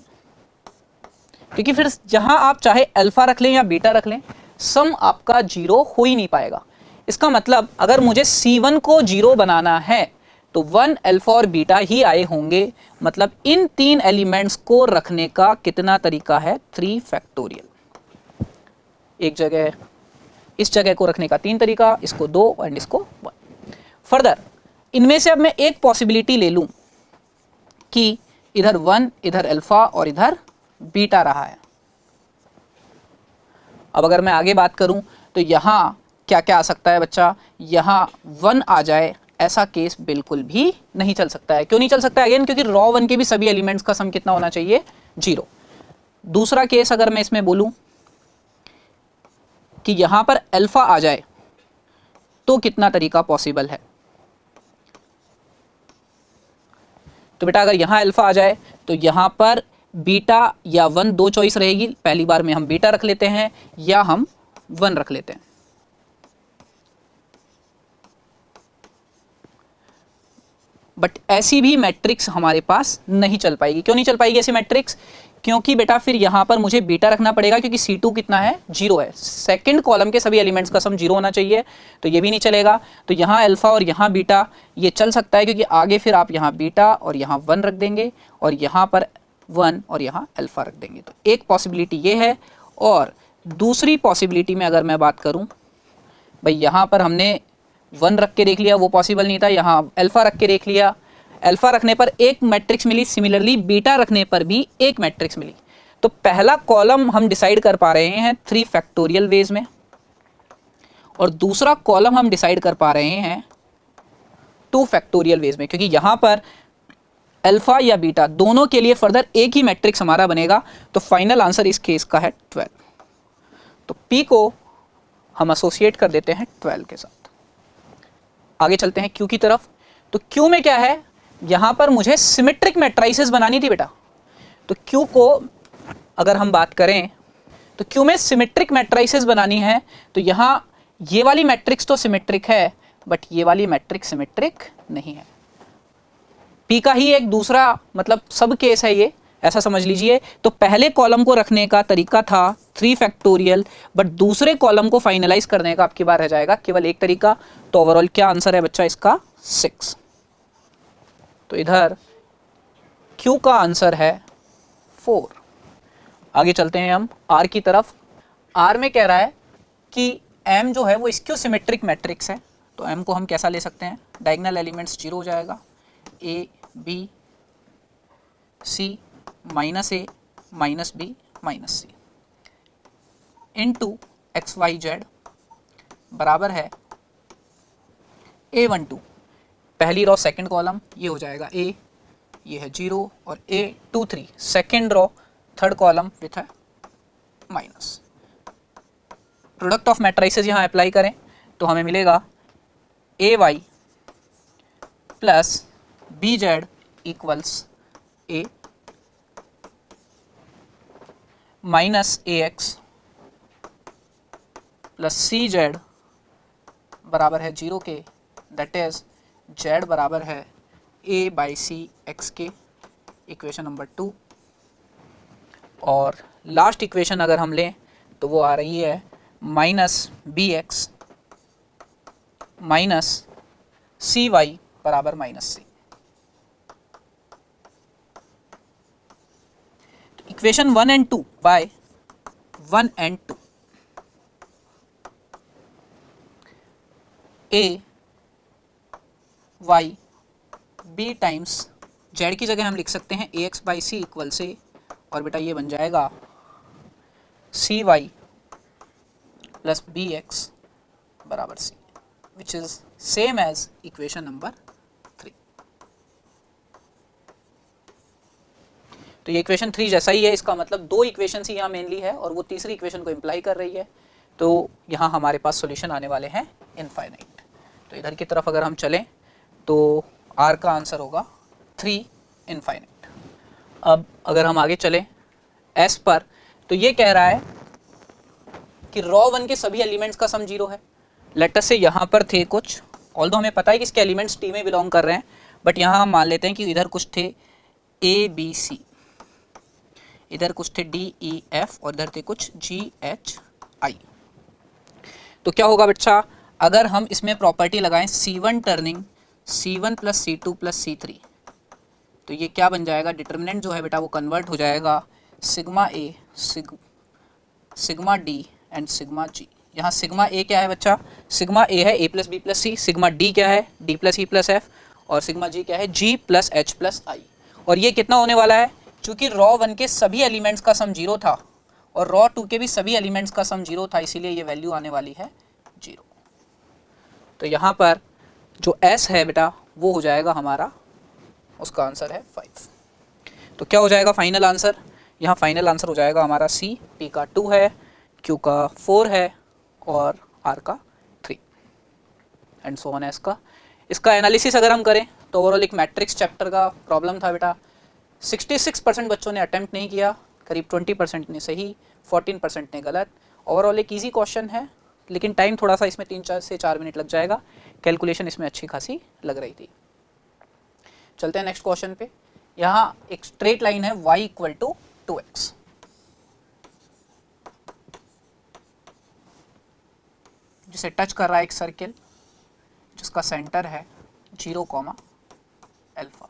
क्योंकि फिर जहां आप चाहे अल्फा रख लें या बीटा रख लें, सम आपका 0 हो ही नहीं पाएगा। इसका मतलब अगर मुझे C1 को 0 बनाना है तो 1 अल्फा और बीटा ही आए होंगे, मतलब इन तीन एलिमेंट्स को रखने का कितना तरीका है? 3 फैक्टोरियल। एक जगह इस जगह को रखने का 3 तरीका, इसको 2 एंड इसको 1। फर्दर इनमें से अब मैं एक पॉसिबिलिटी ले लूं कि इधर 1, इधर अल्फा और इधर बीटा रहा है। अब अगर मैं आगे बात करूं तो यहां क्या क्या आ सकता है बच्चा? यहां 1 आ जाए, ऐसा केस बिल्कुल भी नहीं चल सकता है। क्यों नहीं चल सकता है? अगेन क्योंकि रॉ 1 के भी सभी एलिमेंट्स का सम कितना होना चाहिए? 0। दूसरा केस अगर मैं इसमें बोलूं कि यहां पर अल्फा आ जाए तो कितना तरीका पॉसिबल है? तो बेटा अगर यहां अल्फा आ जाए तो यहां पर बीटा या 1 दो चॉइस रहेगी। पहली बार में हम बीटा रख लेते हैं या हम 1 रख लेते हैं। बट ऐसी भी मैट्रिक्स हमारे पास नहीं चल पाएगी। क्यों नहीं चल पाएगी ऐसी मैट्रिक्स? क्योंकि बेटा फिर यहां पर मुझे बीटा रखना पड़ेगा, क्योंकि C2 कितना है? 0 है। सेकंड कॉलम के सभी एलिमेंट्स का सम 0 होना चाहिए, तो ये भी नहीं चलेगा। तो यहाँ अल्फा और यहाँ बीटा ये चल सकता है, क्योंकि आगे फिर आप यहाँ बीटा और यहाँ 1 रख देंगे और यहाँ पर 1 और यहाँ अल्फा रख देंगे। तो एक पॉसिबिलिटी ये है। और दूसरी पॉसिबिलिटी में अगर मैं बात करूँ, भाई यहाँ पर हमने 1 रख के देख लिया, वो पॉसिबल नहीं था। यहाँ अल्फा रख के देख लिया, अल्फा रखने पर एक मैट्रिक्स मिली, सिमिलरली बीटा रखने पर भी एक मैट्रिक्स मिली। तो पहला कॉलम हम डिसाइड कर पा रहे हैं 3 फैक्टोरियल वेज में, और दूसरा कॉलम हम डिसाइड कर पा रहे हैं 2 फैक्टोरियल वेज में, क्योंकि यहां पर अल्फा या बीटा दोनों के लिए फर्दर एक ही मैट्रिक्स हमारा बनेगा। तो फाइनल आंसर इस केस का है 12। तो P को हम एसोसिएट कर देते हैं 12 के साथ। आगे चलते हैं Q की तरफ। तो Q में क्या है, यहां पर मुझे सिमेट्रिक मैट्रिसेस बनानी थी बेटा। तो Q को अगर हम बात करें तो Q में सिमेट्रिक मैट्रिसेस बनानी है। तो यहां ये वाली मैट्रिक्स तो सिमेट्रिक है, बट ये वाली मैट्रिक्स सिमेट्रिक नहीं है। P का ही एक दूसरा मतलब सब केस है ये, ऐसा समझ लीजिए। तो पहले कॉलम को रखने का तरीका था 3 फैक्टोरियल, बट दूसरे कॉलम को फाइनलाइज करने का आपकी बार रह जाएगा केवल एक तरीका। तो ओवरऑल क्या आंसर है बच्चा इसका 6। तो इधर Q का आंसर है 4। आगे चलते हैं हम R की तरफ। R में कह रहा है कि M जो है वो स्क्यू सिमेट्रिक मैट्रिक्स है। तो M को हम कैसा ले सकते हैं, डायगोनल एलिमेंट्स 0 हो जाएगा, A B C minus A minus B minus C into XYZ बराबर है A12 पहली रो सेकंड कॉलम, ये हो जाएगा A, ये है 0 और A23 second row third column with है माइनस। प्रोडक्ट ऑफ मैट्रिसेस यहाँ अप्लाई करें तो हमें मिलेगा AY plus BZ equals A minus AX plus CZ बराबर है 0 के, दैट इज Z बराबर है A बाई C X के, इक्वेशन नंबर 2। और लास्ट इक्वेशन अगर हम लें तो वो आ रही है माइनस BX माइनस CY बराबर minus C। Equation 1 and 2 by 1 and 2 A Y B times Z की जगह हम लिख सकते हैं AX बाई C इक्वल से, और बेटा ये बन जाएगा CY प्लस BX बराबर C, which is same as equation number 3। तो ये इक्वेशन 3 जैसा ही है, इसका मतलब 2 इक्वेशन ही यहाँ मेनली है और वो तीसरी इक्वेशन को इम्प्लाई कर रही है। तो यहाँ हमारे पास सॉल्यूशन आने वाले हैं इनफाइनाइट। तो इधर की तरफ अगर हम चलें तो R का आंसर होगा 3 इनफाइनाइट। अब अगर हम आगे चलें S पर, तो ये कह रहा है कि रॉ 1 के सभी एलिमेंट्स का सम 0 है। लेट अस से यहाँ पर थे कुछ, ऑल्दो हमें पता है कि इसके एलिमेंट्स T में बिलोंग कर रहे हैं, बट यहाँ हम मान लेते हैं कि इधर कुछ थे A B C, इधर कुछ थे D E F और इधर थे कुछ G H I। तो क्या होगा बच्चा, अगर हम इसमें प्रॉपर्टी लगाएं C1 turning C1 plus C2 plus C3, तो ये क्या बन जाएगा, डिटर्मिनेंट जो है बेटा वो कन्वर्ट हो जाएगा sigma A sigma D and sigma G। यहाँ सिग्मा A क्या है बच्चा, सिग्मा A है A plus B plus C, sigma D क्या है D plus E plus F, और सिग्मा G क्या है G plus H plus I। और ये कितना होने वाला है, चूँकि रॉ 1 के सभी एलिमेंट्स का सम 0 था और रॉ 2 के भी सभी एलिमेंट्स का सम 0 था, इसीलिए ये वैल्यू आने वाली है 0। तो यहाँ पर जो S है बेटा वो हो जाएगा हमारा, उसका आंसर है 5। तो क्या हो जाएगा फाइनल आंसर, यहाँ फाइनल आंसर हो जाएगा हमारा C, P का 2 है, Q का 4 है और R का 3 एंड सो ऑन S का। इसका एनालिसिस अगर हम करें तो ओवरऑल एक मैट्रिक्स चैप्टर का प्रॉब्लम था बेटा। 66% बच्चों ने अटेम्प्ट नहीं किया, करीब 20% ने सही, 14% ने गलत। ओवरऑल एक ईजी क्वेश्चन है, लेकिन टाइम थोड़ा सा इसमें 3 से 4 मिनट लग जाएगा। कैलकुलेशन इसमें अच्छी खासी लग रही थी। चलते हैं नेक्स्ट क्वेश्चन पे। यहाँ एक स्ट्रेट लाइन है y इक्वल टू 2x, जिसे टच कर रहा है एक सर्किल जिसका सेंटर है 0, अल्फा।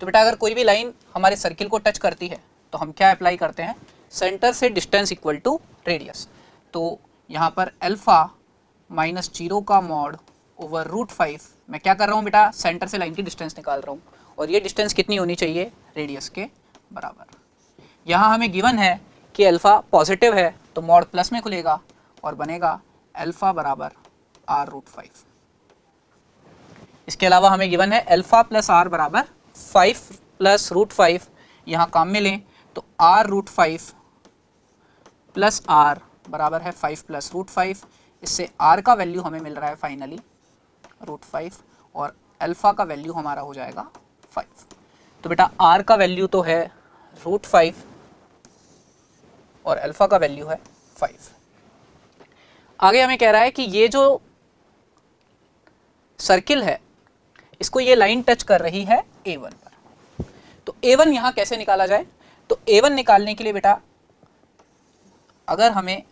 तो बेटा अगर कोई भी लाइन हमारे सर्किल को टच करती है तो हम क्या अप्लाई करते हैं, सेंटर से डिस्टेंस इक्वल टू रेडियस। तो यहाँ पर अल्फा माइनस 0 का मॉड ओवर √5। मैं क्या कर रहा हूँ बेटा, सेंटर से लाइन की डिस्टेंस निकाल रहा हूँ, और ये डिस्टेंस कितनी होनी चाहिए, रेडियस के बराबर। यहाँ हमें गिवन है कि अल्फ़ा पॉजिटिव है तो मॉड प्लस में खुलेगा और बनेगा अल्फ़ा बराबर r√5। इसके अलावा हमें गिवन है अल्फ़ा प्लस r बराबर 5 प्लस √5। यहाँ काम में लें तो r√5 प्लस r बराबर है 5 प्लस √5। इससे r का वैल्यू हमें मिल रहा है फाइनली √5 और अल्फ़ा का वैल्यू हमारा हो जाएगा 5। तो बेटा r का वैल्यू तो है √5 और अल्फ़ा का वैल्यू है 5। आगे हमें कह रहा है कि ये जो सर्किल है इसको ये लाइन टच कर रही है A1 पर। तो A1 यहाँ कैसे निकाला जाए, तो A1 निकालने के लिए बेटा अगर हमें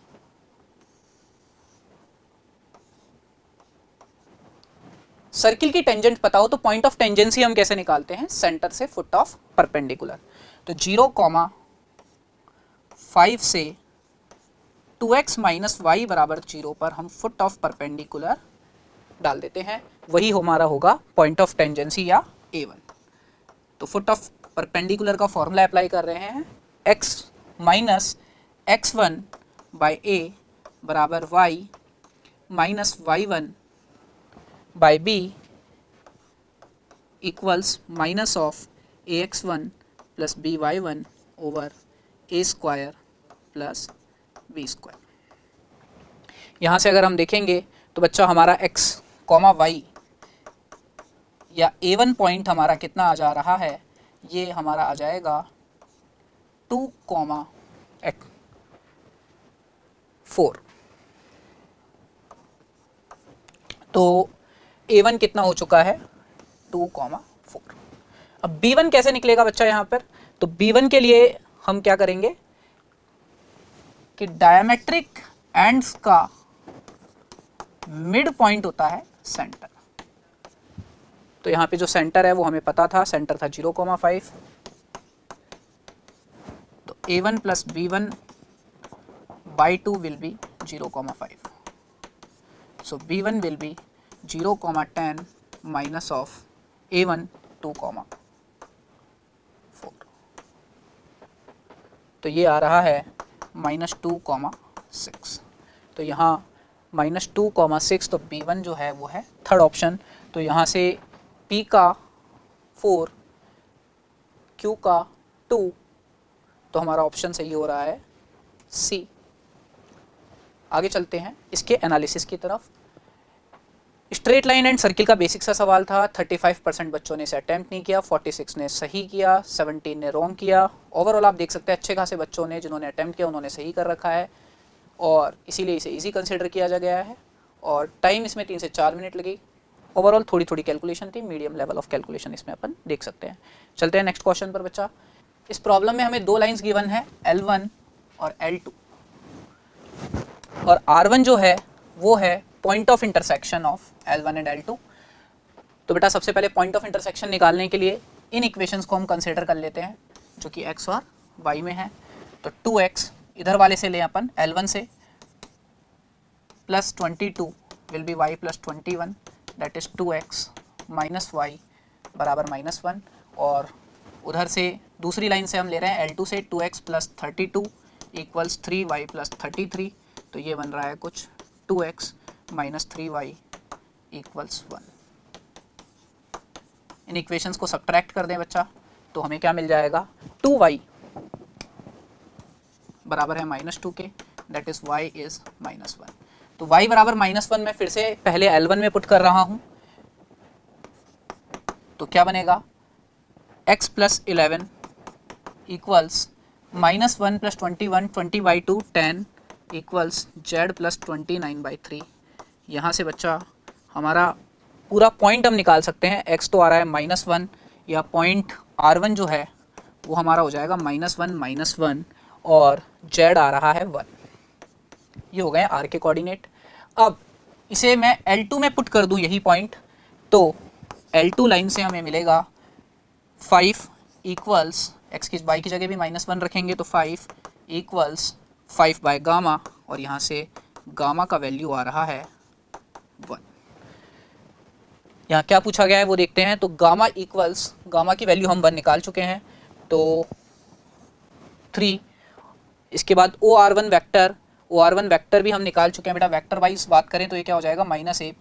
सर्किल की टेंजेंट पता हो तो पॉइंट ऑफ टेंजेंसी हम कैसे निकालते हैं, सेंटर से फुट ऑफ परपेंडिकुलर। तो 0,5 से 2x माइनस वाई बराबर 0 पर हम फुट ऑफ परपेंडिकुलर डाल देते हैं, वही हमारा होगा पॉइंट ऑफ टेंजेंसी या A1। तो फुट ऑफ परपेंडिकुलर का फॉर्मूला अप्लाई कर रहे हैं, x minus x1 by a बराबर y minus y1 by b equals minus of ax1 plus by1 over a square plus b square. यहाँ से अगर हम देखेंगे तो बच्चा हमारा x कॉमा y या A1 पॉइंट हमारा कितना आ जा रहा है, ये हमारा आ जाएगा 2,4। तो A1 कितना हो चुका है, 2,4। अब B1 कैसे निकलेगा बच्चा यहाँ पर, तो B1 के लिए हम क्या करेंगे कि डायमेट्रिक एंड्स का मिड पॉइंट होता है सेंटर। तो यहाँ पे जो सेंटर है वो हमें पता था, सेंटर था 0,5। तो A1 plus B1 by 2 will be 0,5। So B1 will be 0,10 minus of A1 2,4। तो ये आ रहा है -2,6। तो यहाँ -2,6, तो B1 जो है वो है थर्ड ऑप्शन। तो यहाँ से P का 4, Q का 2, तो हमारा ऑप्शन सही हो रहा है C। आगे चलते हैं इसके एनालिसिस की तरफ। स्ट्रेट लाइन एंड सर्किल का बेसिक सा सवाल था। 35% बच्चों ने इसे अटैम्प्ट नहीं किया, 46 ने सही किया, 17 ने रॉन्ग किया। ओवरऑल आप देख सकते हैं अच्छे खासे बच्चों ने जिन्होंने अटैम्प्ट किया उन्होंने सही कर रखा है, और इसीलिए इसे इजी कंसिडर किया जा गया है। और टाइम इसमें 3 से 4 मिनट लगी। ओवरऑल थोड़ी थोड़ी कैलकुलेशन थी, मीडियम लेवल ऑफ कैलकुलेशन इसमें अपन देख सकते हैं। चलते हैं नेक्स्ट क्वेश्चन पर बच्चा। इस प्रॉब्लम में हमें 2 लाइन्स गिवन है, L1 और L2, और R1 जो है वो है point of intersection of L1 and L2। तो बेटा सबसे पहले पॉइंट ऑफ इंटरसेक्शन निकालने के लिए इन इक्वेशंस को हम कंसिडर कर लेते हैं जो कि x और y में है। तो 2x इधर वाले से लें अपन L1 से, plus 22 will be y plus 21, that is 2x minus y बराबर -1। और उधर से दूसरी लाइन से हम ले रहे हैं L2 से 2x plus 32 equals 3y plus 33। तो ये बन रहा है कुछ 2x माइनस 3y इक्वल्स 1। इन इक्वेशंस को सब्ट्रैक्ट कर दें बच्चा, तो हमें क्या मिल जाएगा, 2y बराबर है -2 के, दैट इज y इज -1। तो y बराबर -1 मैं फिर से पहले L1 में पुट कर रहा हूं, तो क्या बनेगा, x plus 11 equals -1 plus 21, 20/2 10 equals z plus 29/3। यहाँ से बच्चा हमारा पूरा पॉइंट हम निकाल सकते हैं। x तो आ रहा है -1, या पॉइंट R1 जो है वो हमारा हो जाएगा -1 और z आ रहा है 1। ये हो गए R के कोऑर्डिनेट। अब इसे मैं L2 में पुट कर दूं यही पॉइंट, तो L2 लाइन से हमें मिलेगा 5 इक्वल्स x की y की जगह भी -1 रखेंगे तो 5 इक्वल्स 5 बाय गामा, और यहाँ से गामा का वैल्यू आ रहा है 1। यहाँ क्या पूछा गया है वो देखते हैं। तो गामा इक्वल्स, गामा की वैल्यू हम 1 निकाल चुके हैं तो 3। इसके बाद OR1 वेक्टर, OR1 वेक्टर भी हम निकाल चुके हैं बेटा। वेक्टर वाइज बात करें तो ये क्या हो जाएगा, -a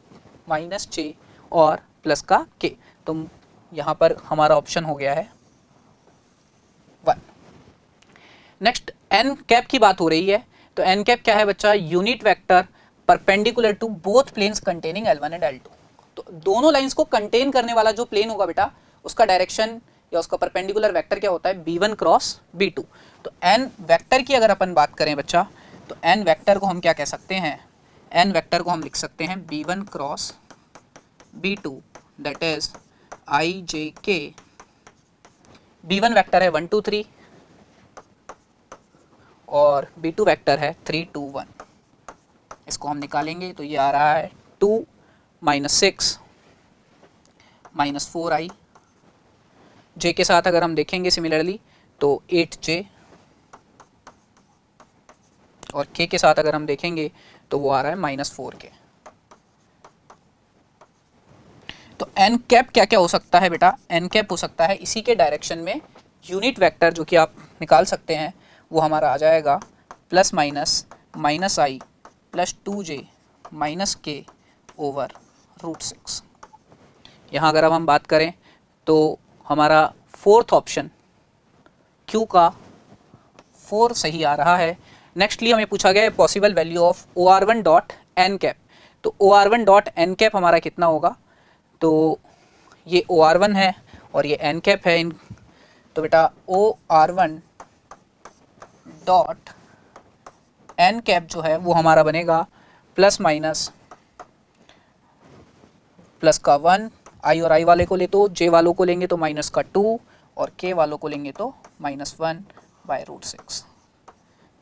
-j और प्लस का k। तो यहाँ पर हमारा ऑप्शन हो गया है 1। नेक्स्ट एन कैप की बात हो रही है। तो एन कैप क्या है बच्चा, unit vector perpendicular to both planes containing L1 and L2। तो दोनों लाइंस को कंटेन करने वाला जो प्लेन होगा बेटा, उसका डायरेक्शन या उसका परपेंडिकुलर वेक्टर क्या होता है, b1 क्रॉस b2। तो एन वेक्टर की अगर अपन बात करें बच्चा, तो एन वेक्टर को हम क्या कह सकते हैं, एन वेक्टर को हम लिख सकते हैं b1 cross b2, that is i j k। b1 vector है 1 2 3 और b2 वेक्टर है 3 2 1। इसको हम निकालेंगे तो ये आ रहा है 2 -6 -4i। j के साथ अगर हम देखेंगे सिमिलरली तो 8j, और k के साथ अगर हम देखेंगे तो वो आ रहा है -4k। तो n कैप क्या क्या हो सकता है बेटा, n कैप हो सकता है इसी के डायरेक्शन में यूनिट वेक्टर, जो कि आप निकाल सकते हैं, वो हमारा आ जाएगा plus minus -i plus 2j -k over √6। यहाँ अगर अब हम बात करें तो हमारा फोर्थ ऑप्शन Q का 4 सही आ रहा है। नेक्स्टली हमें पूछा गया है possible value of OR1 dot N cap. तो OR1 डॉट एन कैप हमारा कितना होगा, तो ये OR1 है और ये एन कैप है। तो बेटा OR1 डॉट एन कैप जो है वो हमारा बनेगा प्लस माइनस प्लस का 1, आई और आई वाले को ले तो जे वालों को लेंगे तो माइनस का 2 और के वालों को लेंगे तो -1 by √6,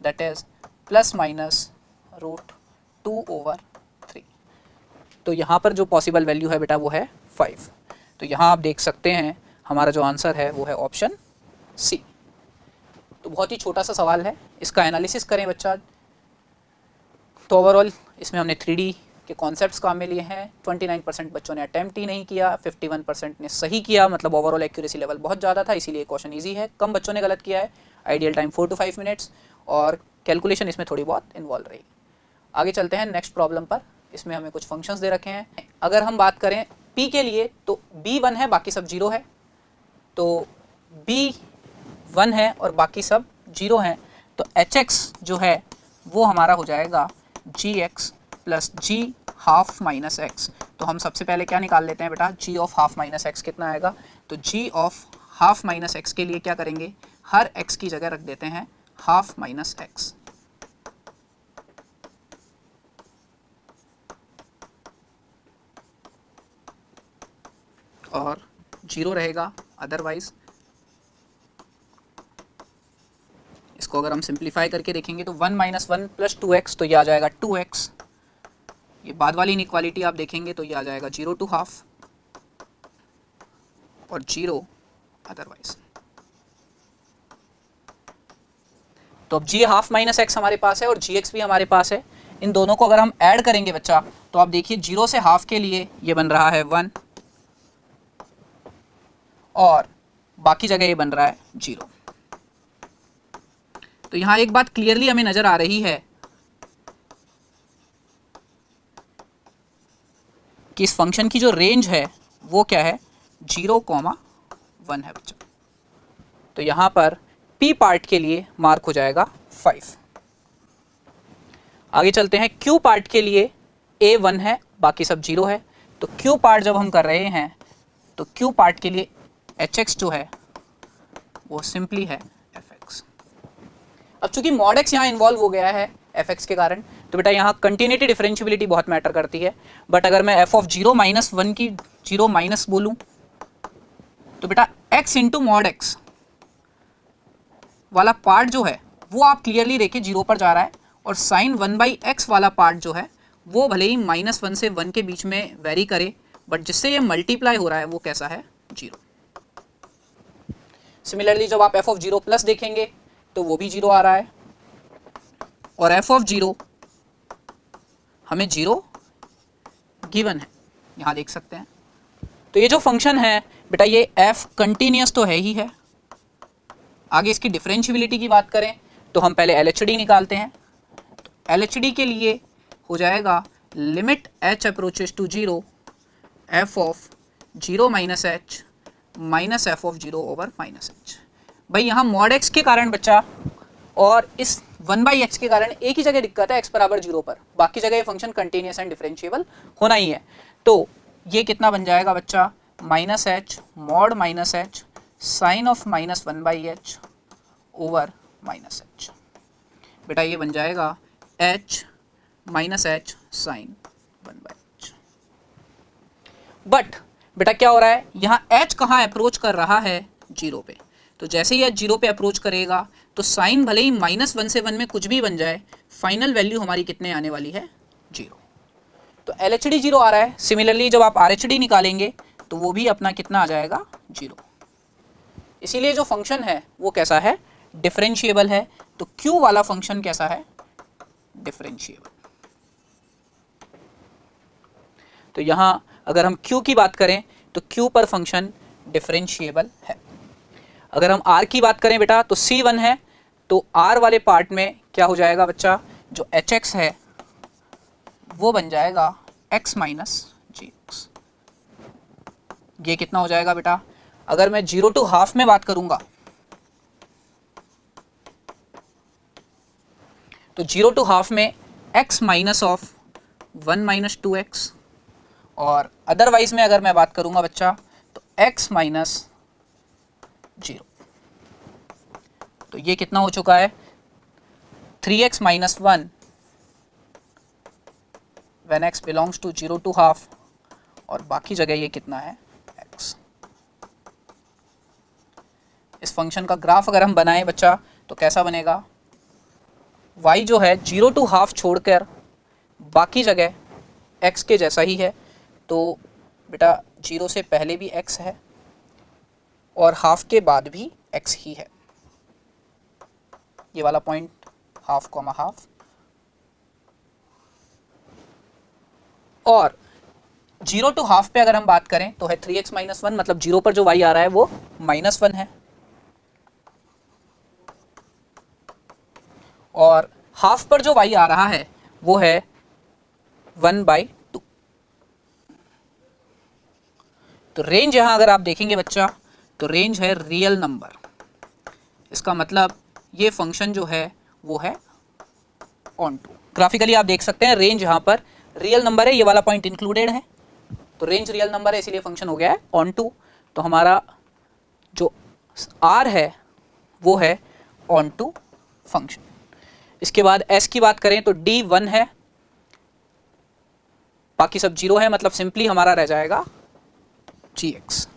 that is plus minus √2 over 3। तो यहाँ पर जो पॉसिबल वैल्यू है बेटा वो है 5। तो यहाँ आप देख सकते हैं हमारा जो आंसर है वो है ऑप्शन सी। तो बहुत ही छोटा सा सवाल है, इसका एनालिसिस करें बच्चा तो ओवरऑल इसमें हमने 3D के कॉन्सेप्ट्स काम में लिए हैं। 29% बच्चों ने अटैम्प्ट ही नहीं किया, 51% ने सही किया, मतलब ओवरऑल एक्यूरेसी लेवल बहुत ज़्यादा था, इसीलिए क्वेश्चन इजी है। कम बच्चों ने गलत किया है, आइडियल टाइम 4 to 5 मिनट्स, और कैलकुलेशन इसमें थोड़ी बहुत इन्वॉल्व रही। आगे चलते हैं नेक्स्ट प्रॉब्लम पर। इसमें हमें कुछ फंक्शंस दे रखे हैं। अगर हम बात करें P के लिए तो B 1 है, बाकी सब 0 है। तो B 1 है और बाकी सब 0 हैं, तो HX जो है वो हमारा हो जाएगा GX plus G half minus x. तो हम सबसे पहले क्या निकाल लेते हैं बेटा, G of half minus x कितना आएगा। तो G of half minus x के लिए क्या करेंगे, हर x की जगह रख देते हैं हाफ माइनस एक्स, और 0 रहेगा अदरवाइज। इसको अगर हम सिंप्लीफाई करके देखेंगे तो 1 - 1 + 2x, तो ये आ जाएगा 2x। ये बाद वाली इनइक्वालिटी आप देखेंगे तो ये आ जाएगा 0 to हाफ और 0 अदरवाइज। तो अब g हाफ माइनस एक्स हमारे पास है और gx भी हमारे पास है। इन दोनों को अगर हम ऐड करेंगे बच्चा तो आप देखिए 0 से हाफ के लिए ये बन रहा है 1 और बाकी जगह ये बन रहा है 0। तो यहाँ एक बात क्लियरली हमें नजर आ रही है कि इस फंक्शन की जो रेंज है वो क्या है, 0,1 है बच्चा। तो यहाँ पर P पार्ट के लिए मार्क हो जाएगा 5। आगे चलते हैं, Q पार्ट के लिए A 1 है, बाकी सब 0 है। तो Q पार्ट जब हम कर रहे हैं तो Q पार्ट के लिए HX जो है वो सिंपली है fx। अब चूंकि mod x यहाँ इन्वॉल्व हो गया है fx के कारण, तो बेटा यहाँ कंटिन्यूटी डिफरेंशियबिलिटी बहुत मैटर करती है। बट अगर मैं f of 0 - 1 की 0 माइनस बोलूँ तो बेटा x इंटू मॉड एक्स वाला पार्ट जो है वो आप क्लियरली देखिए 0 पर जा रहा है, और साइन 1/x वाला पार्ट जो है वो भले ही -1 से 1 के बीच में वेरी करे, बट जिससे ये मल्टीप्लाई हो रहा है वो कैसा है, 0। सिमिलरली जब आप f of 0 प्लस देखेंगे तो वो भी 0 आ रहा है, और f of 0 हमें 0 गिवन है, यहाँ देख सकते हैं तो ये जो फंक्शन है बेटा ये एफ कंटिन्यूस तो है ही है। आगे इसकी डिफरेंशियबिलिटी की बात करें तो हम पहले LHD निकालते हैं। तो LHD के लिए हो जाएगा limit h approaches to 0 f of 0 minus H minus F of 0 over minus H. भाई यहाँ मॉड x के कारण बच्चा और इस 1/x के कारण एक ही जगह दिक्कत है x बराबर 0 पर, बाकी जगह ये फंक्शन कंटिन्यूस एंड डिफरेंशिएबल होना ही है। तो ये कितना बन जाएगा बच्चा, minus H mod minus H sine of minus 1/h over minus H. बेटा ये बन जाएगा h minus H sine 1/h। But बेटा क्या हो रहा है, यहाँ h कहाँ अप्रोच कर रहा है, 0 पे। तो जैसे ही h 0 पे अप्रोच करेगा तो साइन भले ही -1 से 1 में कुछ भी बन जाए, फाइनल वैल्यू हमारी कितने आने वाली है, 0। तो LHD 0 आ रहा है। सिमिलरली जब आप RHD निकालेंगे तो वो भी अपना कितना आ जाएगा, 0। इसीलिए जो फंक्शन है वो कैसा है, डिफरेंशिएबल है। तो Q वाला फंक्शन कैसा है, डिफरेंशिएबल। तो यहां अगर हम Q की बात करें तो Q पर फंक्शन डिफरेंशिएबल है। अगर हम R की बात करें बेटा तो C1 है, तो R वाले पार्ट में क्या हो जाएगा बच्चा, जो HX है वो बन जाएगा x माइनस gx। ये कितना हो जाएगा बेटा, अगर मैं 0 to हाफ में बात करूंगा तो 0 to हाफ में x minus of 1 minus 2x, और अदरवाइज में अगर मैं बात करूंगा बच्चा तो x माइनस 0। तो ये कितना हो चुका है, 3x minus 1 when x belongs to 0 to half, और बाकी जगह ये कितना है, x। इस फंक्शन का ग्राफ अगर हम बनाएं बच्चा तो कैसा बनेगा, y जो है 0 to हाफ छोड़कर बाकी जगह x के जैसा ही है। तो बेटा 0 से पहले भी x है और हाफ के बाद भी x ही है। ये वाला पॉइंट हाफ कॉमा हाफ, और 0 to हाफ पे अगर हम बात करें तो है 3x माइनस 1, मतलब 0 पर जो y आ रहा है वो -1 है, और हाफ पर जो y आ रहा है वो है 1/2। तो रेंज यहां अगर आप देखेंगे बच्चा तो रेंज है रियल नंबर। इसका मतलब ये फंक्शन जो है वो है ऑन टू। ग्राफिकली आप देख सकते हैं रेंज यहां पर रियल नंबर है, ये वाला पॉइंट इंक्लूडेड है, तो रेंज रियल नंबर है इसीलिए फंक्शन हो गया है ऑन टू। तो हमारा जो R है वो है ऑन टू फंक्शन। इसके बाद S की बात करें तो D 1 है, बाकी सब 0 है, मतलब सिंपली हमारा रह जाएगा gx।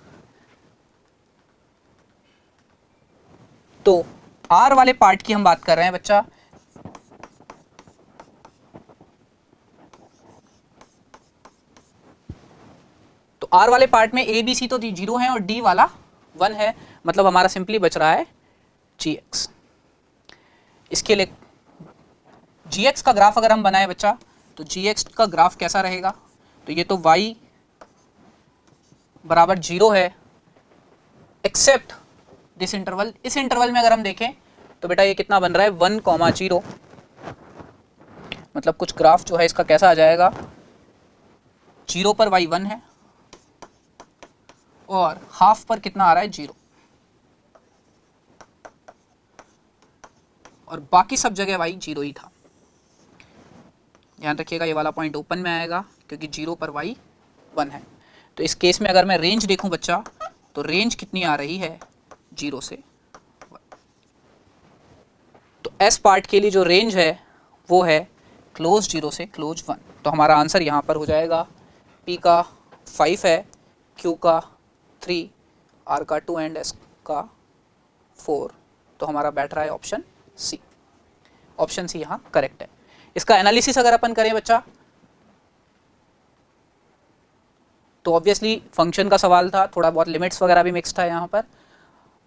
तो R वाले पार्ट की हम बात कर रहे हैं बच्चा, तो R वाले पार्ट में A B C तो 0 है और D वाला 1 है, मतलब हमारा सिंपली बच रहा है gx। इसके लिए gx का ग्राफ अगर हम बनाए बच्चा तो gx का ग्राफ कैसा रहेगा, तो ये तो y बराबर 0 है एक्सेप्ट दिस इंटरवल। इस इंटरवल में अगर हम देखें तो बेटा ये कितना बन रहा है, 1,0, मतलब कुछ ग्राफ जो है इसका कैसा आ जाएगा, 0 पर y 1 है और हाफ पर कितना आ रहा है, 0, और बाकी सब जगह y 0 ही था। ध्यान रखिएगा ये वाला पॉइंट ओपन में आएगा क्योंकि 0 पर y 1 है। तो इस केस में अगर मैं रेंज देखूं बच्चा तो रेंज कितनी आ रही है, 0 से 1। तो S पार्ट के लिए जो रेंज है वो है क्लोज 0 से क्लोज 1। तो हमारा आंसर यहाँ पर हो जाएगा P का 5 है, Q का 3, R का 2 एंड S का 4। तो हमारा बैठ रहा है ऑप्शन सी। ऑप्शन सी यहाँ करेक्ट है। इसका एनालिसिस अगर अपन करें बच्चा तो ऑब्वियसली फंक्शन का सवाल था, थोड़ा बहुत लिमिट्स वगैरह भी मिक्स था यहाँ पर।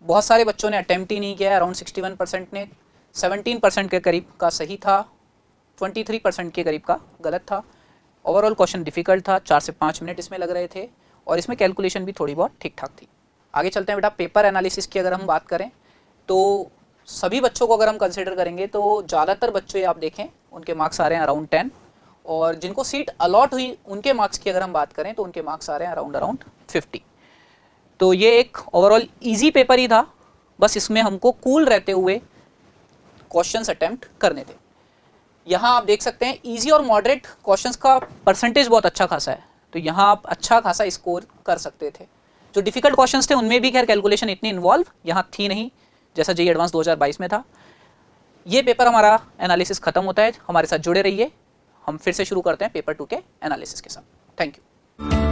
बहुत सारे बच्चों ने अटेम्प्ट ही नहीं किया, अराउंड 61% ने, 17% के करीब का सही था, 23% के करीब का गलत था। ओवरऑल क्वेश्चन डिफिकल्ट था, 4 से 5 मिनट इसमें लग रहे थे और इसमें कैलकुलेशन भी थोड़ी बहुत ठीक ठाक थी। आगे चलते हैं बेटा। पेपर एनालिसिस की अगर हम बात करें तो सभी बच्चों को अगर हम कंसिडर करेंगे तो ज़्यादातर बच्चे आप देखें उनके मार्क्स आ रहे हैं अराउंड 10, और जिनको सीट अलॉट हुई उनके मार्क्स की अगर हम बात करें तो उनके मार्क्स आ रहे हैं अराउंड 50। तो ये एक ओवरऑल इजी पेपर ही था, बस इसमें हमको कूल रहते हुए क्वेश्चंस अटेम्प्ट करने थे। यहाँ आप देख सकते हैं इजी और मॉडरेट क्वेश्चंस का परसेंटेज बहुत अच्छा खासा है, तो यहाँ आप अच्छा खासा स्कोर कर सकते थे। जो डिफिकल्ट क्वेश्चंस थे उनमें भी खैर कैलकुलेशन इतनी इन्वॉल्व यहाँ थी नहीं, जैसा जेईई एडवांस 2022 में था। ये पेपर हमारा एनालिसिस खत्म होता है, हमारे साथ जुड़े रहिए। हम फिर से शुरू करते हैं पेपर 2 के एनालिसिस के साथ। Thank you.